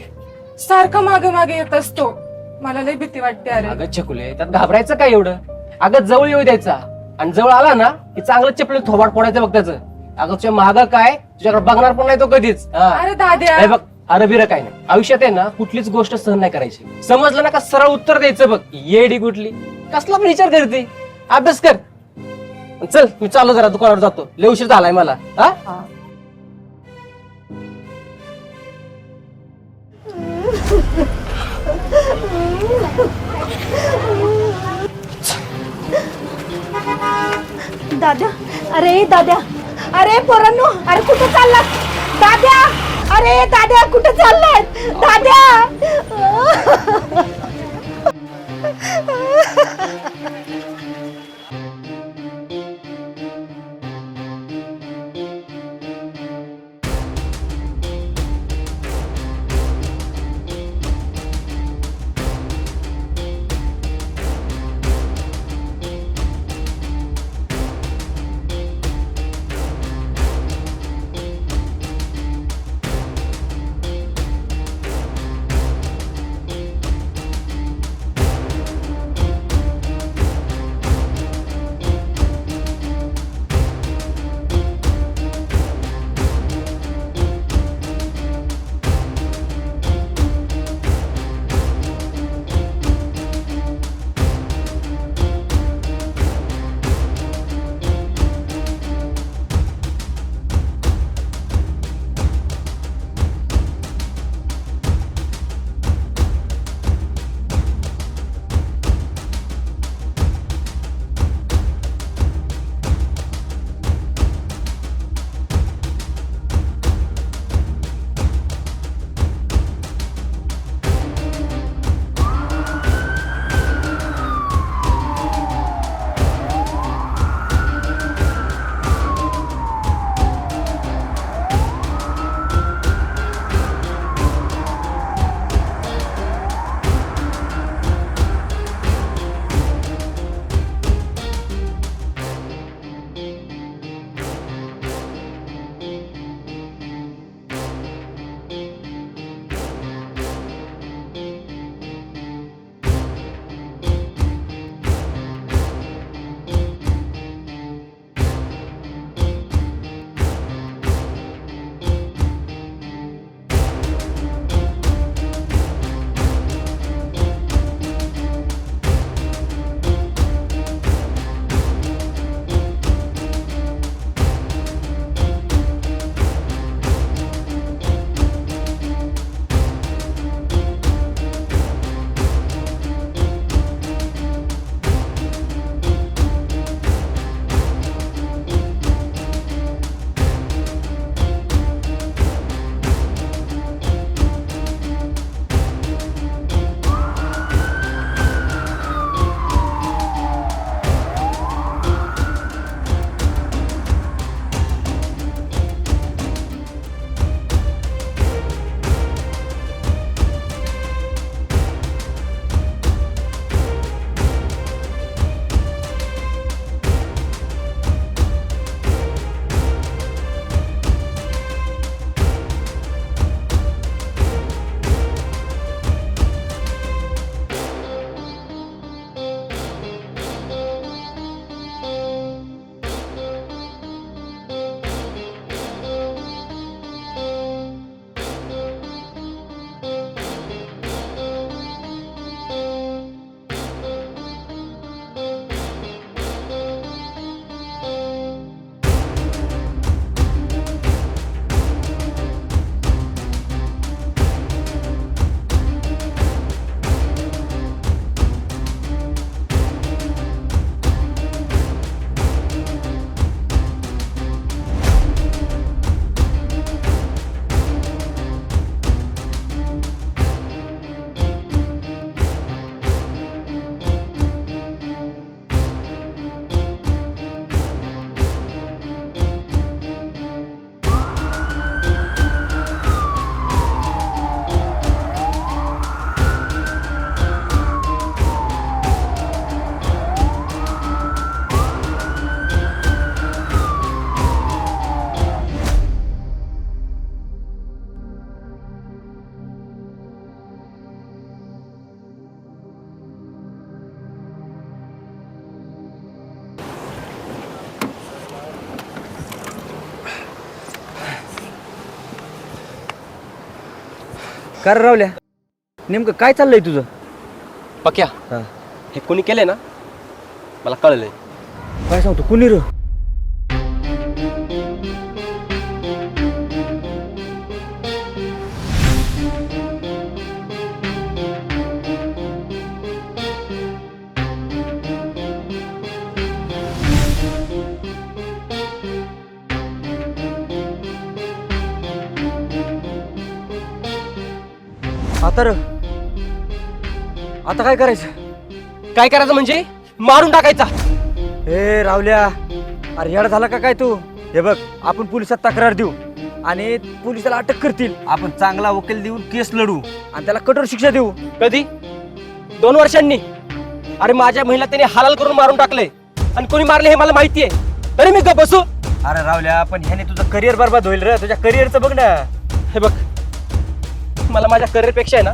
सारखं मागे मागे येत असतो. मला लय भीती वाटते. अरे अगं चकुले, त्यात घाबरायचं काय एवढं? अगं जवळ येऊ द्यायचा, आणि जवळ आला ना की चांगलं चपले थोबाड फोडायचं बघ त्याचं. अगं तुझ्या मागं काय तुझ्याकडे बघणार पण नाही तो कधीच. हा. अरे दाद्या हे बघ अरबिरा काय नाही आयुष्यात आहे ना कुठलीच गोष्ट सहन नाही करायची. समजलं ना का सरळ उत्तर द्यायचं बघ. येडी कुठली कसला पण विचार करते. अभ्यास कर. चल मी चालू जरा दुकानावर जातो लय उशीर झालाय मला. हा दाद्या अरे दाद्या अरे पोरांनो अरे कुठं चालला दाद्या अरे दाद्या कुठं चाललाय दाद्या कर रावल्या नेमकं काय चाललंय तुझं? पक्या हे कोणी केलंय ना मला कळलंय. काय सांगतो कुणी र? आता काय करायचं? काय करायचं म्हणजे मारून टाकायचा. ए रावल्या अरे येडा झाला का काय तू? हे बघ आपण पोलिसात तक्रार देऊ आणि पोलिसाला अटक करतील. आपण चांगला वकील देऊन केस लढू आणि त्याला कठोर शिक्षा देऊ. कधी? 2 वर्षांनी. अरे माझ्या महिला त्याने हलाल करून मारून टाकले आणि कोणी मारले हे मला माहिती आहे, तरी मी गप्प बसू? अरे रावल्या पण ह्याने तुझं करिअर बरबाद होईल रे. तुझ्या करिअरचं बघ ना. हे बघ मला माझ्या करिअरपेक्षा आहे ना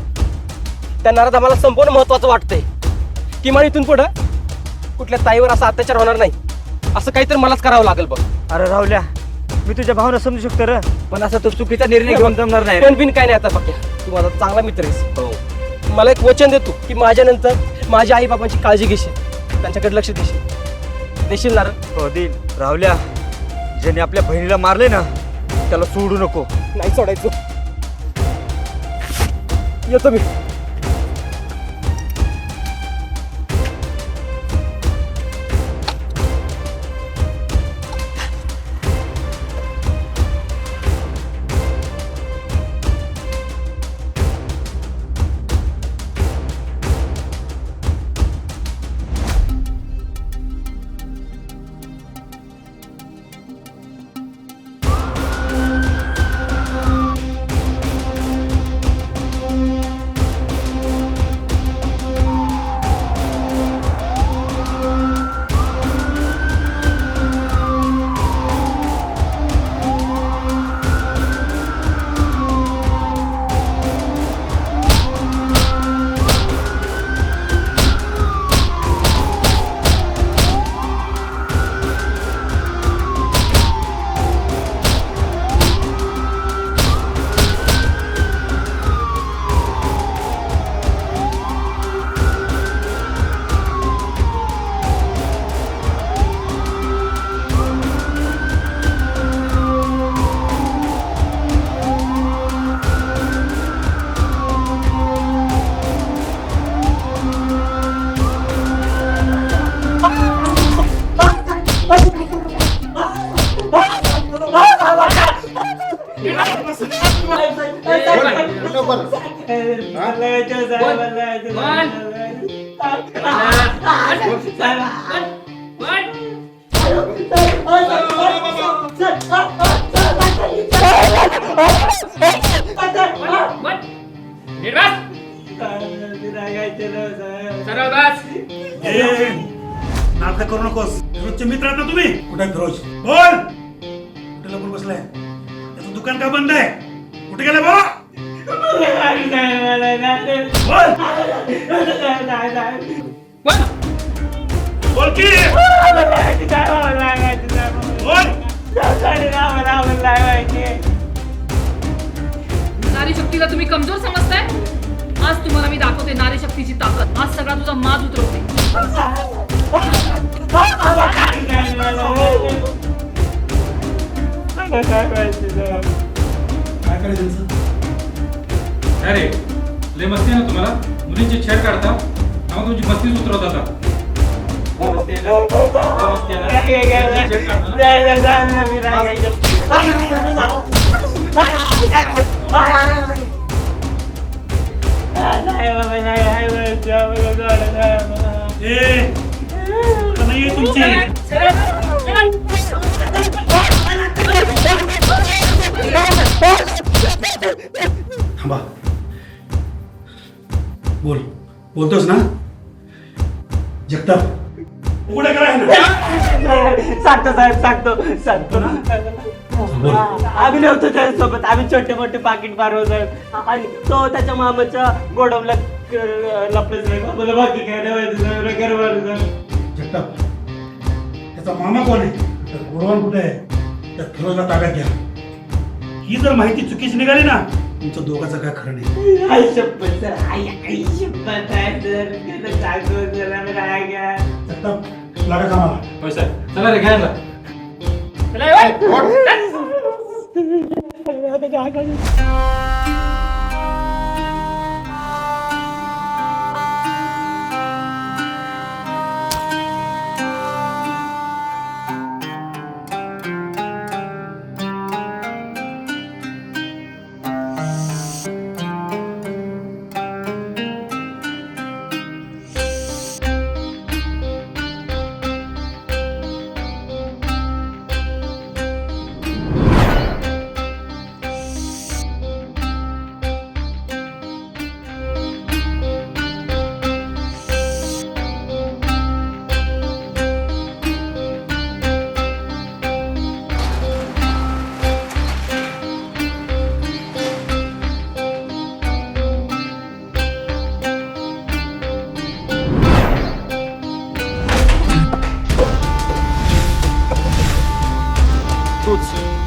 त्या नराधमाला संपूर्ण महत्वाचं वाटतंय. किमान इथून पुढं कुठल्या ताईवर असा अत्याचार होणार नाही असं काहीतरी मलाच करावं लागेल बघ. अरे रावल्या मी तुझ्या भावना समजू शकतो रे, पण असं तो चुकीचा निर्णय घेऊन जमणार नाही. पण बिन काय नाही आता फक्त तू माझा चांगला मित्र आहेस. मला एक वचन देतो की माझ्यानंतर माझ्या आई बाबांची काळजी घेशील, त्यांच्याकडे लक्ष देशील ना? हो देईल. रावल्या ज्याने आपल्या बहिणीला मारले ना त्याला सोडू नको. नाही सोडायचं. येतो मी. नाटक करू नकोस. फिरोजचे मित्र आहात ना तुम्ही? कुठे फिरोज? बोल. कुठे लपून बसलाय? त्याचं दुकान का बंद आहे? कुठे गेलाय बाबा? बोल की. नारी शक्तीला तुम्ही कमजोर समजताय? आज तुम्हाला मी दाखवते नारी शक्तीची ताकद. आज सगळा तुझा माज उतरवते. अरे लय मस्ती आहे ना तुम्हाला? मुलींची छेड काढता मग तुमची मस्तीच उतरवत आता. थांबा. बोल. बोलतोस ना? जगताप उघडे करा. सांगतो साहेब सांगतो ना. आम्ही नव्हतो त्याच्यासोबत. आम्ही छोटे मोठे पाकिट मारव साहेब आणि तो त्याच्या मामाच्या गोडाऊनला लपले साहेब. आम्हाला बाकी काय नाही माहिती. जगताप त्याचा मामा कोण आहे? गोडवान कुठे आहे? त्या फिरोजला ताब्यात घ्या. ही जर माहिती चुकीची निघाली ना तुमचं दोघांचं काय खरं नाही. जगताप लागा कामाला. होय साहेब चला रे घ्या यांना.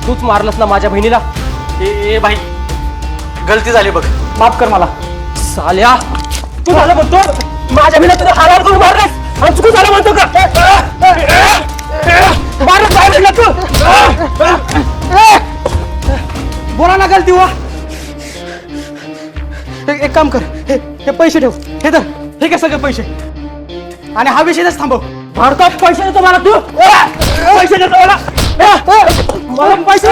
तूच मारलंस ना माझ्या बहिणीला. ए भाई गलती झाली बघ, माफ कर मला. साल्या तू झालं म्हणतो माझ्या बहिणीला तुला हालावर करून मारलंस आणि चुकून झालं म्हणतो का? मारलं बाहेर तू. बोला ना गलती हुआ. एक काम कर, हे पैसे ठेव. हे तर हे काय सगळे पैसे आणि हा विषयच थांबव. भारतात पैसे देतो मला तू. पैसे देतो मला. मला पैसे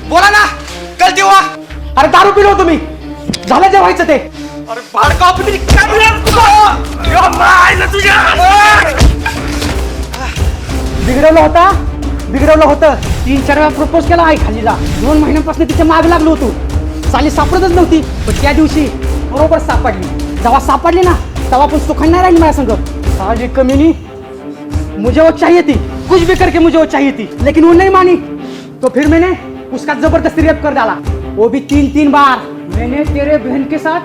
बोला ना गलती हुआ. अरे दारू पिलो तुम्ही, झालं जे व्हायचं ते. अरे भाडकाव तुम्ही बिघडवलं होतं 3-4 वेळा प्रपोज केला आई खालीला. 2 महिन्यांपासून तिच्या माग लागलो होतो. साली सापडतच नव्हती, पण त्या दिवशी बरोबर सापडली. जेव्हा सापडली ना तेव्हा पण सुखान नाही राहिली माझ्या संग. साली कमीनी मुझे वो चाहिए थी, कुछ भी करके मुझे वो चाहिए थी, लेकिन वो नहीं मानी. तो फिर मैंने उसका जबरदस्ती रेप कर डाला, वो भी 3-3 बार. मैंने तेरे बहन के साथ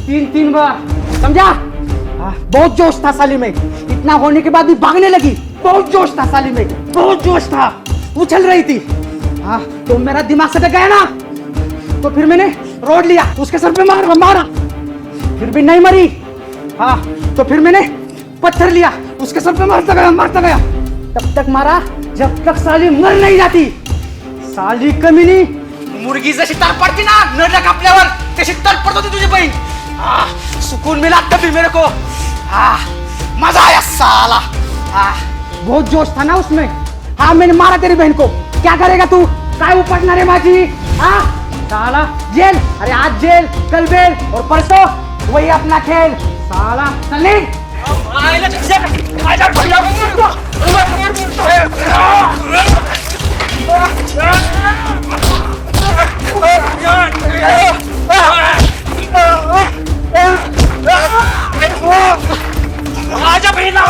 3-3 बार, समझा? बहुत जोश था साली में. इतना होने के बाद भी भागने लगी. बहुत जोश था साली में, बहुत जोश था. उछल रही थी. हाँ तो मेरा दिमाग सटक गया ना, तो फिर मैंने रोड लिया, उसके सर पे मारा. फिर भी नहीं मरी. हाँ तो फिर मैंने पत्थर लिया, उसके सर पे मारता गया. तब तक मारा जब तक साली मर नहीं जाती. साली कमीनी मुर्गी जशी तर पडती ना नरक आपल्यावर, तशी तर पडत होती तुझी बहीण. सुकून मिला तभी मेरे को. मजा आया साला. बहुत जोश था ना उसमें. हाँ मैंने मारा तेरी बहन को. क्या करेगा तू? काय उपटणार है माझी? साला जेल. अरे आज जेल, कल बेल और परसों वही अपना खेल. साला चल निघ. आजा बहिणा.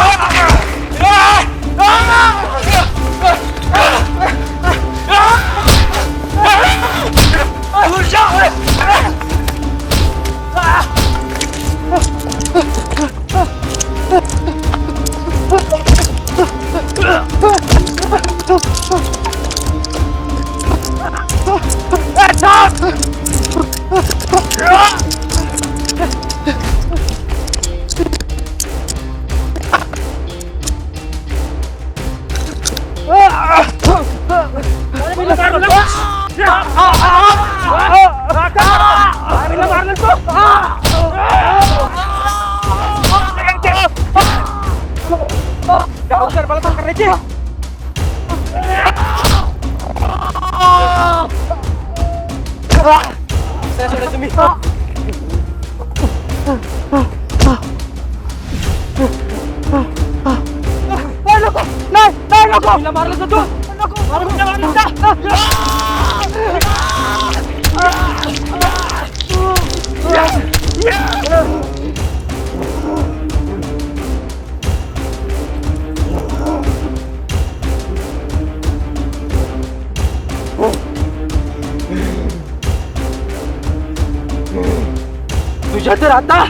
तुझ्या तर आता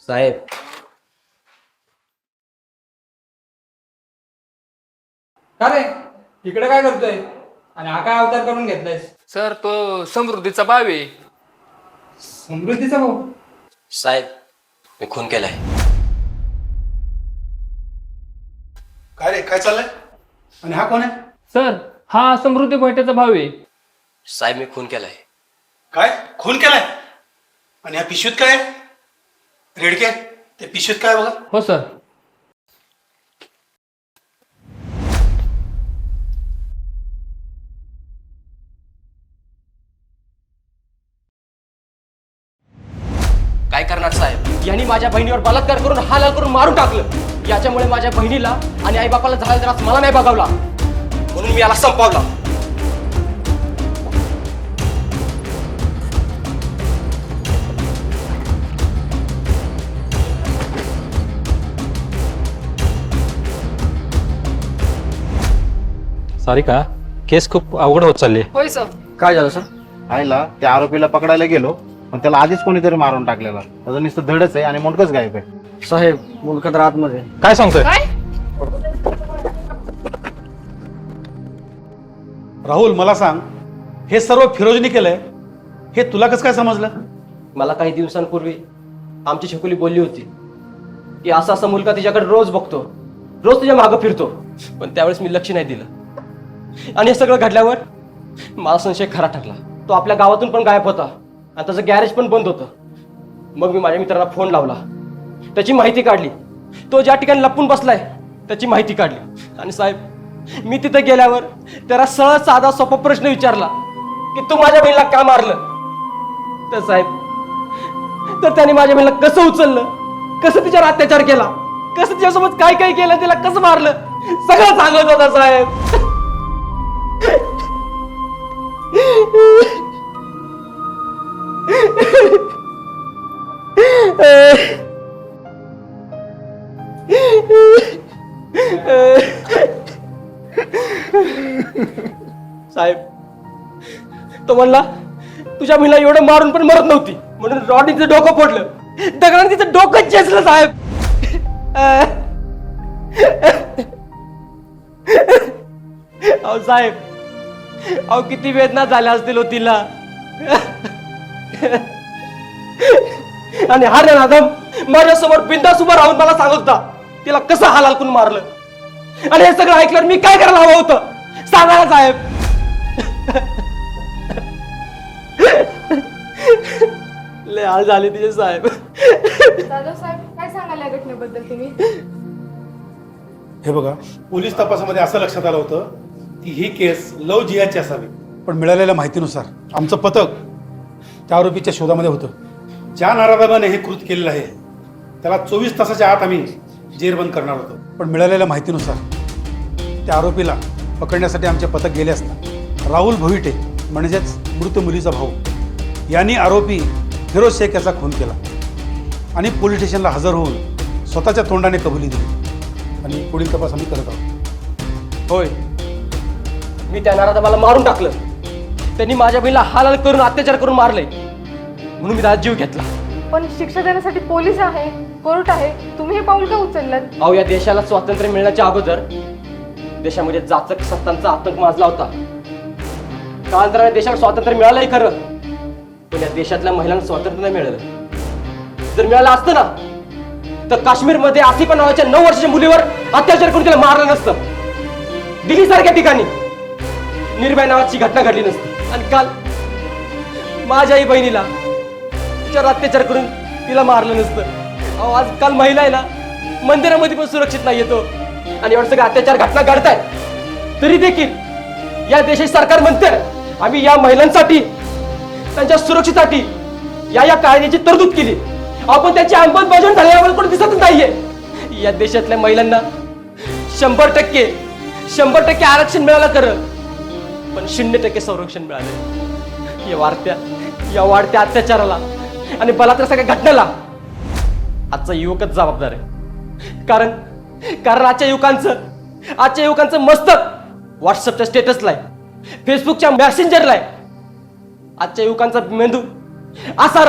साहेब का रे इकडे काय करतोय आणि हा काय अवतार करून घेतलायस? सर तो समृद्धीचा भाव आहे. समृद्धीचा भाऊ? साहेब मी खून केलाय. काय रे काय चाललंय आणि हा कोण आहे? सर हा समृद्धी भोयटेचा भाव आहे. साहेब मी खून केलाय. काय खून केलाय? आणि ह्या पिशवीत काय आहे? रेडके ते पिशवीत काय बघा. हो सर. काय करणार साहेब, यांनी माझ्या बहिणीवर बलात्कार करून हालाल करून मारून टाकलं. याच्यामुळे माझ्या बहिणीला आणि आई बापाला झालेला त्रास मला नाही बघावला, म्हणून मी याला संपवला. सारिका केस खूप अवघड होत चालली. होय सर. काय झालं सर? आईला त्या आरोपीला पकडायला गेलो पण त्याला आधीच कोणीतरी मारून टाकलेला. त्याचं नुसतं धडच आहे आणि मोठकच गायब आहे. साहेब मुलगा तर आतमध्ये. काय सांगतोय? काय? राहुल मला सांग, हे सर्व फिरोजनी केलंय हे तुला कसं काय समजलं? मला काही दिवसांपूर्वी आमची छकुली बोलली होती की असा असा मुलगा तिच्याकडे रोज बघतो, रोज तुझ्या मागं फिरतो. पण त्यावेळेस मी लक्ष नाही दिलं आणि हे सगळं घडल्यावर मला संशय खरा ठरला. तो आपल्या गावातून पण गायब होता आणि त्याचं गॅरेज पण बंद होतं. मग मी माझ्या मित्रांना फोन लावला, त्याची माहिती काढली. तो ज्या ठिकाणी लपून बसलाय त्याची माहिती काढली. आणि साहेब मी तिथे गेल्यावर त्याला सरळ साधा सोपा प्रश्न विचारला की तू माझ्या बहिणीला का मारलं? तर साहेब तर त्याने माझ्या बहिणीला कसं उचललं, कसं तिच्यावर अत्याचार केला, कसं तिच्यासोबत काय काय केलं, तिला कसं मारलं, सगळं सांगत होता साहेब. साहेब तो म्हणला तुझ्या बहिणीला एवढं मारून पण मरत नव्हती म्हणून रॉडने तिचं डोकं फोडलं, दगडाने तिचं डोकं चेचलं साहेब. अहो साहेब, अहो किती वेदना झाल्या असतील हो तिला. आणि हा नादम माझ्यासमोर बिंदास उभा राहून मला सांगत होता तिला कसं हालालकून मारलं. आणि हे सगळं ऐकल्यावर मी काय करायला हवं होतं सांगा ना साहेब. लय हाल झाले तिचे साहेब. दादा साहेब काय सांगाल या घटनेबद्दल तुम्ही? हे बघा, पोलीस तपासामध्ये असं लक्षात आलं होतं की ही केस लव जिहादची असावी. पण मिळालेल्या माहितीनुसार आमचं पथक त्या आरोपीच्या शोधामध्ये होतं. ज्या नराधमाने हे कृत्य केलेलं आहे त्याला 24 तासाच्या आत आम्ही जेरबंद करणार होतो. पण मिळालेल्या माहितीनुसार त्या आरोपीला पकडण्यासाठी आमचे पथक गेले असता राहुल भोईटे म्हणजेच मृत मुलीचा भाऊ यांनी आरोपी फिरोज शेख याचा खून केला आणि पोलीस स्टेशनला हजर होऊन स्वतःच्या तोंडाने कबुली दिली आणि पुढील तपास आम्ही करत आहोत. होय, मी त्या नारादाबाला मारून टाकलं. त्यांनी माझ्या बहिणीला हालाल करून अत्याचार करून मारले म्हणून मी त्याचा जीव घेतला. पण शिक्षा देण्यासाठी पोलीस आहे, कोर्ट आहे, तुम्ही हे पाऊल का उचललं? अहो या देशाला स्वातंत्र्य मिळण्याच्या अगोदर देशामध्ये जाचक सत्तांचा आतंक माजला होता. कालांतराने देशाला स्वातंत्र्य मिळालंही खरं, पण या देशातल्या महिलांना स्वातंत्र्य नाही मिळालं. जर मिळालं असतं ना तर काश्मीरमध्ये आसिफा नावाच्या 9 वर्षाच्या मुलीवर अत्याचार करून तिला मारलं नसतं. दिल्ली सारख्या ठिकाणी निर्भय नावाची घटना घडली नसती. आणि काल माझ्या आई बहिणीला तिच्यावर अत्याचार करून तिला मारलं नसतं. अहो आजकाल महिला आहे ना मंदिरामध्ये पण सुरक्षित नाही येतो. आणि एवढं सगळं अत्याचार घटना घडतायत तरी देखील या देशाचे सरकार म्हणते आम्ही या महिलांसाठी त्यांच्या सुरक्षेसाठी या कायद्याची तरतूद केली. आपण त्याची अंमलबजावणी झाल्यावर कोणी दिसत नाहीये. या देशातल्या महिलांना 100% आरक्षण मिळालं खरं, पण 0% संरक्षण मिळालं. या वाढत्या अत्याचाराला आणि बलात्कारासारख्या घटनेला आजचा युवकच जबाबदार आहे. कारण आजच्या युवकांचं मस्तक व्हॉट्सअपच्या स्टेटसला आहे, फेसबुकच्या मेसेंजरला आहे. आजच्या युवकांचा मेंदू असा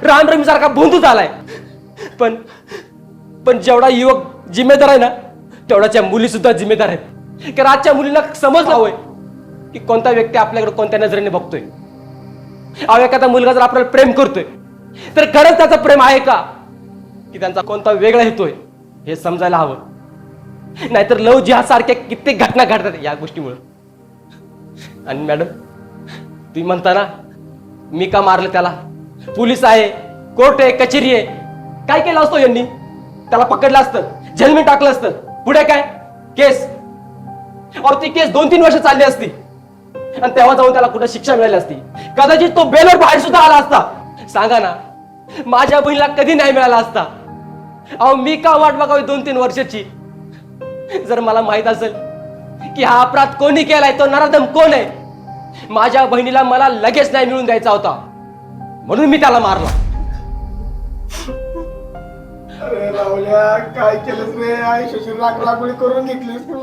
रामरमीसारखा भोंदू झालाय. पण जेवढा युवक जिम्मेदार आहे ना तेवढाच्या मुली सुद्धा जिम्मेदार आहेत. कारण आजच्या मुलींना समजलं हवंय की कोणता व्यक्ती आपल्याकडे कोणत्या नजरेने बघतोय. अहो एखादा मुलगा जर आपल्याला प्रेम करतोय तर खरंच त्याचं प्रेम आहे का की त्यांचा कोणता वेगळा हेतोय हे समजायला हवं. नाहीतर लव जिहाद सारख्या कित्येक घटना घडतात या गोष्टीमुळे. आणि मॅडम तुम्ही म्हणता ना मी का मारलं त्याला, पोलीस आहे, कोर्ट आहे, कचेरी आहे, काय केलं असतो यांनी, त्याला पकडलं असतं, जेलमध्ये टाकलं असतं, पुढे काय केस, और ती केस 2-3 वर्ष चालली असती आणि तेव्हा जाऊन त्याला कुठे शिक्षा मिळाली असती. कदाचित तो बेलवर बाहेर सुद्धा आला असता. सांगा ना माझ्या बहिणीला कधी नाही मिळाला असता. अहो मी का वाट बघावी 2-3 वर्षाची. जर मला माहित असेल की हा अपराध कोणी केलाय, तो नराधम कोण आहे, माझ्या बहिणीला मला लगेच नाही मिळून द्यायचा होता, म्हणून मी त्याला मारला. अरे राहुल्या काय केलंस रे, आयुष्याची रागरागोळी करून घेतलीस तू.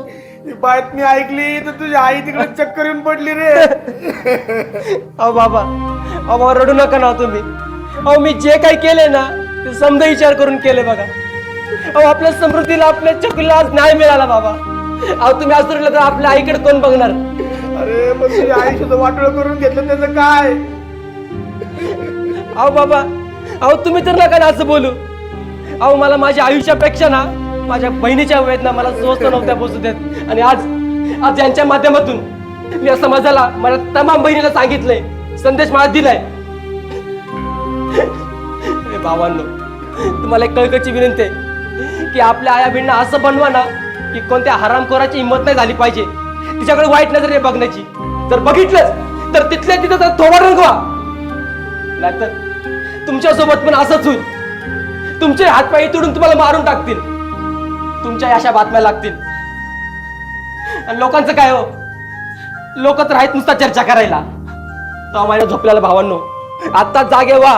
ही बातमी ऐकली तर तुझी आई तिकडे चक्कर येऊन पडली रे. अहो बाबा रडू नका ना तुम्ही. अहो मी जे काही केले ना ते समजा विचार करून केले बघा. अहो आपल्या समृद्धीला, आपल्या चकुलीला आज न्याय मिळाला बाबा. अहो तुम्ही आज तर आपल्या आईकडे कोण बघणार. अरे पण तुझी आई सुद्धा वाटोळ करून घेतलं, त्याचं काय. अहो बाबा तुम्ही तर नका ना असं बोलू. अहो मला माझ्या आयुष्यापेक्षा ना माझ्या बहिणीच्या वेदना मला स्वस्त नव्हत्या पोचू देत. आणि आज यांच्या माध्यमातून मी या समाजाला, मला तमाम बहिणीला सांगितलंय, संदेश मला दिलाय. भावांनो तुम्हाला एक कळकळीची विनंती आहे की आपल्या आया बहिणींना असं बनवा ना की कोणत्या हरामखोराची हिंमत नाही झाली पाहिजे तिच्याकडे वाईट नजरेने बघण्याची. जर बघितलंच तर तिथल्या तिथं थोडा रंगवा, नाहीतर तुमच्या सोबत पण असंच होईल. तुमचे हातपाय तोडून तुम्हाला मारून टाकतील, तुमच्या अशा बातम्या लागतील. आणि लोकांचं काय हो, लोक तर आहेत नुसता चर्चा करायला. तर माझ्या झोपलेल्या भावांनो आता जागे व्हा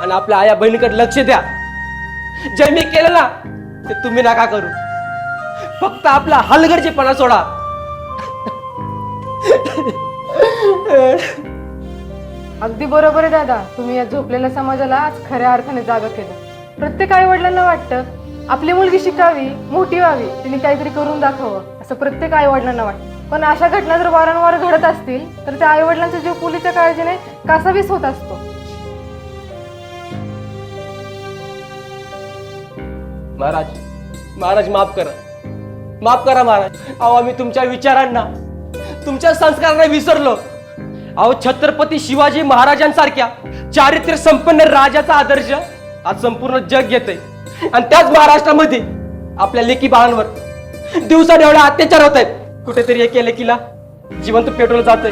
आणि आपल्या आया बहिणीकडे लक्ष द्या. जे मी केलं ना ते तुम्ही नका करू. फक्त आपला हलगर्जीपणा सोडा. अगदी बरोबर आहे दादा. तुम्ही या झोपलेल्या समाजाला आज खऱ्या अर्थाने जागा केलं. प्रत्येक आई वडिलांना वाटतं आपली मुलगी शिकावी, मोठी व्हावी, तिने काहीतरी करून दाखवावं, असं प्रत्येक आई वडिलांना वाटतं. पण अशा घटना जर वारंवार घडत असतील तर त्या आई वडिलांचा जीव पोलीसच्या काळजीने कासावीस होत असतो. महाराज माफ करा महाराज. अहो आम्ही तुमच्या विचारांना, तुमच्या संस्कारांना विसरलो. अहो छत्रपती शिवाजी महाराजांसारख्या चारित्र्य संपन्न राजाचा आदर्श आज संपूर्ण जग घेतंय. आणि त्याच महाराष्ट्रामध्ये आपल्या लेकी बाळांवर दिवसाढवळ्या अत्याचार होत आहेत. कुठेतरी एका लेकीला जिवंत पेटवलं जातंय,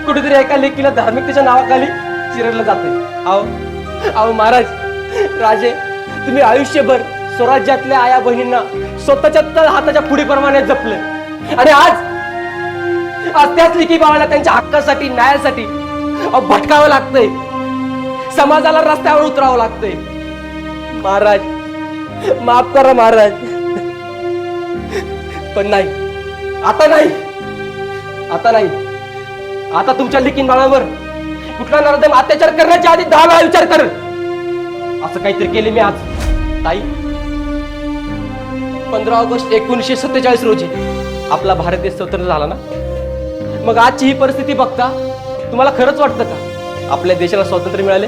कुठेतरी एका लेकीला धार्मिकतेच्या नावाखाली चिरडलं जातंय. अहो महाराज राजे, तुम्ही आयुष्यभर स्वराज्यातल्या आया बहिणींना स्वतःच्या हाताच्या पुढीप्रमाणे जपलं आणि आज त्याच लेकी बाळाला त्यांच्या हक्कासाठी, न्यायासाठी भटकावं लागतंय, समाजाला रस्त्यावर उतरावं लागतंय. महाराज माफ करा महाराज. पण नाही, आता नाही. आता तुमच्या लेकीन बाळावर कुठला नराधम अत्याचार करण्याच्या आधी 10 वेळा विचार कर. असं काहीतरी केले मी आज. ताई 15 ऑगस्ट 1947 रोजी आपला भारत देश स्वतंत्र झाला ना. मग आजची ही परिस्थिती बघता तुम्हाला खरंच वाटतं का आपल्या देशाला स्वातंत्र्य मिळाले?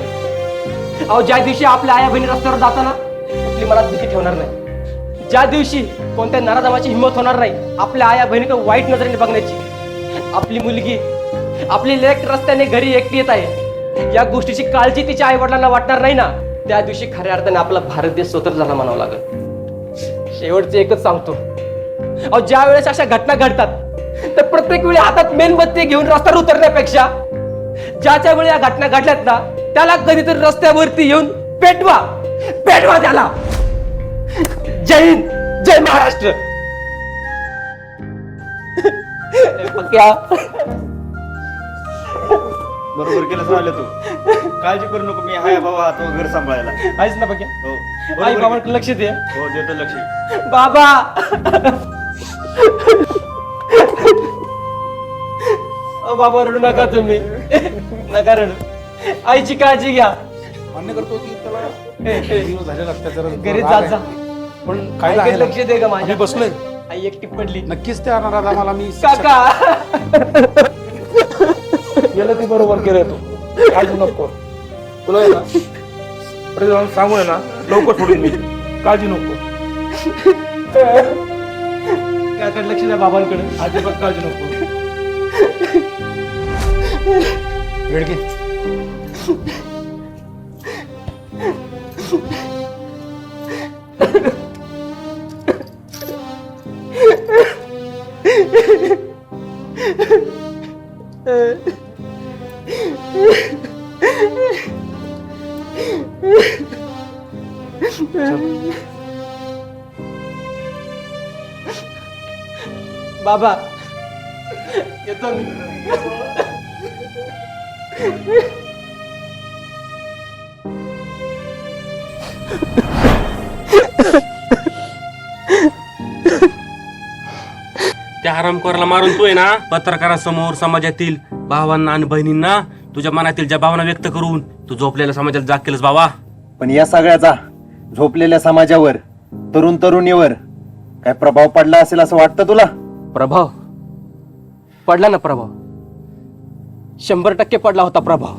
अहो ज्या दिवशी आपल्या आया बहिणी रस्त्यावर जाताना आपली मनात भीती ठेवणार नाही, ज्या दिवशी कोणत्या नराधमाची हिंमत होणार नाही आपल्या आया बहिणीकडे वाईट नजरेने बघण्याची, आपली मुलगी, आपली लेक रस्त्याने घरी एकटी येत आहे या गोष्टीची काळजी तिच्या आई वडिलांना वाटणार नाही ना, त्या दिवशी खऱ्या अर्थाने आपला भारत देश स्वतंत्र झाला म्हणावं लागेल. शेवटचं एकच सांगतो, अहो ज्या वेळेस अशा घटना घडतात तर प्रत्येक वेळी हातात मेणबत्ती घेऊन रस्त्यावर उतरण्यापेक्षा ज्याच्या वेळी या घटना घडल्यात ना त्याला कधीतरी रस्त्यावरती येऊन पेटवा त्याला. जय हिंद, जय महाराष्ट्र. बरोबर केलं राहिलं तू. काळजी करू नको, मी हाय बाबा तो घर सांभाळायला. आहेच ना बघ्या. हो आई बाबांकडे लक्ष दे. हो देतो लक्ष. बाबा बाबा रडू नका तुम्ही, नका रडू. आईची काळजी घ्या. मान्य करतो की त्याला दिवस झालेला अत्याचाराचा घरी राग जात आहे. जा. पण काय आहे ना, लक्ष दे का माझ्या आम्ही बसलोय आई एकटी पडली. नक्कीच त्या नराधामाला मी काका गेलं ती बरोबर केलं तू काळजी नको करू. तुला आहे ना पुढे जाऊन सांगू आहे ना लवकर सोडून मी काळजी नको काका लक्ष द्या बाबांकडे. अजिबात काळजी नको वेळ घे. बाबा येतो मी. त्या हरामखोराला मारून तू आहे ना पत्रकारांसमोर समाजातील भावांना आणि बहिणींना तुझ्या मनातील ज्या भावना व्यक्त करून तू झोपलेल्या समाजाला जाग केलंस बाबा. पण या सगळ्याचा झोपलेल्या समाजावर, तरुण तरुणीवर काय प्रभाव पडला असेल असं वाटतं तुला? प्रभाव पडला ना. प्रभाव 100% पडला होता प्रभाव.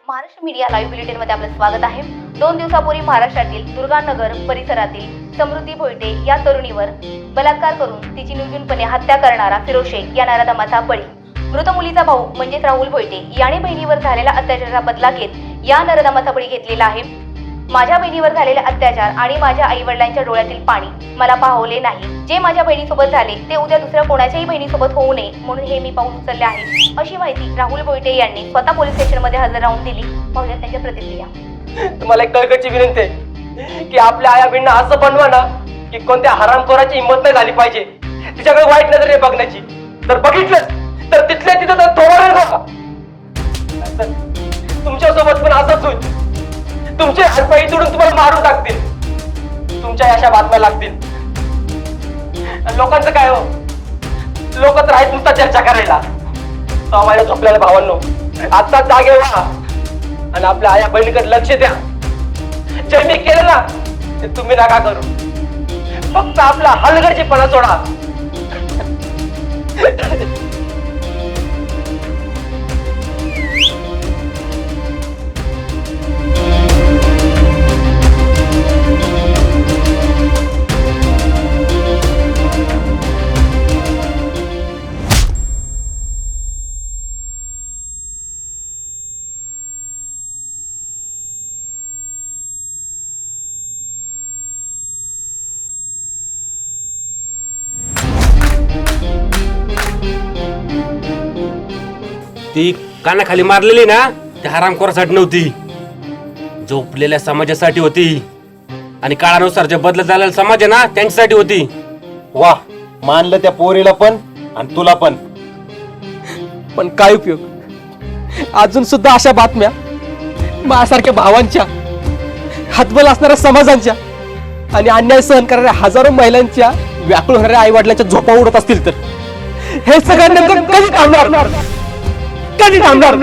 महाराष्ट्र मीडिया लाईव्ह बुलेटिन मध्ये आपलं स्वागत आहे. 2 दिवसापूर्वी महाराष्ट्रातील दुर्गानगर परिसरातील समृद्धी भोईटे या तरुणीवर बलात्कार करून तिची निर्घृणपणे हत्या करणारा फिरोज शेख या नराधमाचा बळी. मृत मुलीचा भाऊ म्हणजेच राहुल भोईटे याने बहिणीवर झालेल्या अत्याचाराचा बदला घेत या नराधमाचा बळी घेतलेला आहे. माझ्या बहिणीवर झालेले अत्याचार आणि माझ्या आई वडिलांच्या डोळ्यातील पाणी मला पाहवले नाही. जे माझ्या बहिणीसोबत झाले ते उद्या दुसऱ्या कोणाच्याही बहिणीसोबत होऊ नये म्हणून हे मी पाऊल उचलले आहे, अशी माहिती राहुल भोईटे यांनी स्वतः पोलीस स्टेशन मध्ये हजर राहून दिली. पाहूया त्यांच्या प्रतिक्रिया. तुम्हाला एक कळकळीची विनंती आहे की आपल्या आया बहिणींना असं बनवा ना की कोणत्या हरामखोराची हिंमत नाही झाली पाहिजे तिच्याकडे वाईट नजरेने बघण्याची. जर बघितलं तर तिथल्या तिथं तर थोडा वेळ तुमच्या सोबत पण असंच होईल. तुमचे हातपाई तोडून तुम्हाला मारून टाकतील. तुमच्या अशा बातम्या लागतील. लोकांचं काय हो, लोक तर आहेत नुसता चर्चा करायला. माझ्या झोपलेल्या भावांनो आता जागे व्हा आणि आपल्या आया बहिणीकडे लक्ष द्या. जे मी केलं ना ते तुम्ही नका करू. फक्त आपला हलगर्जीपणा सोडा. ती कानाखाली मारलेली ना त्या हरामखोरासाठी नव्हती, झोपलेल्या समाजासाठी होती. आणि काळानुसार जे बदलत झालेला समाज आहे ना त्यांच्यासाठी होती. वा, मानलं त्या पोरीला पण आणि तुला पण. पण काय उपयोग, अजून सुद्धा अशा बातम्या माझ्यासारख्या भावांच्या, हातबल असणाऱ्या समाजांच्या आणि अन्याय सहन करणाऱ्या हजारो महिलांच्या, व्याकुळ होणाऱ्या आई वडिलांच्या झोपा उडत असतील तर हे सगळं नंतर कधी थांबणार? कधी थांबणार?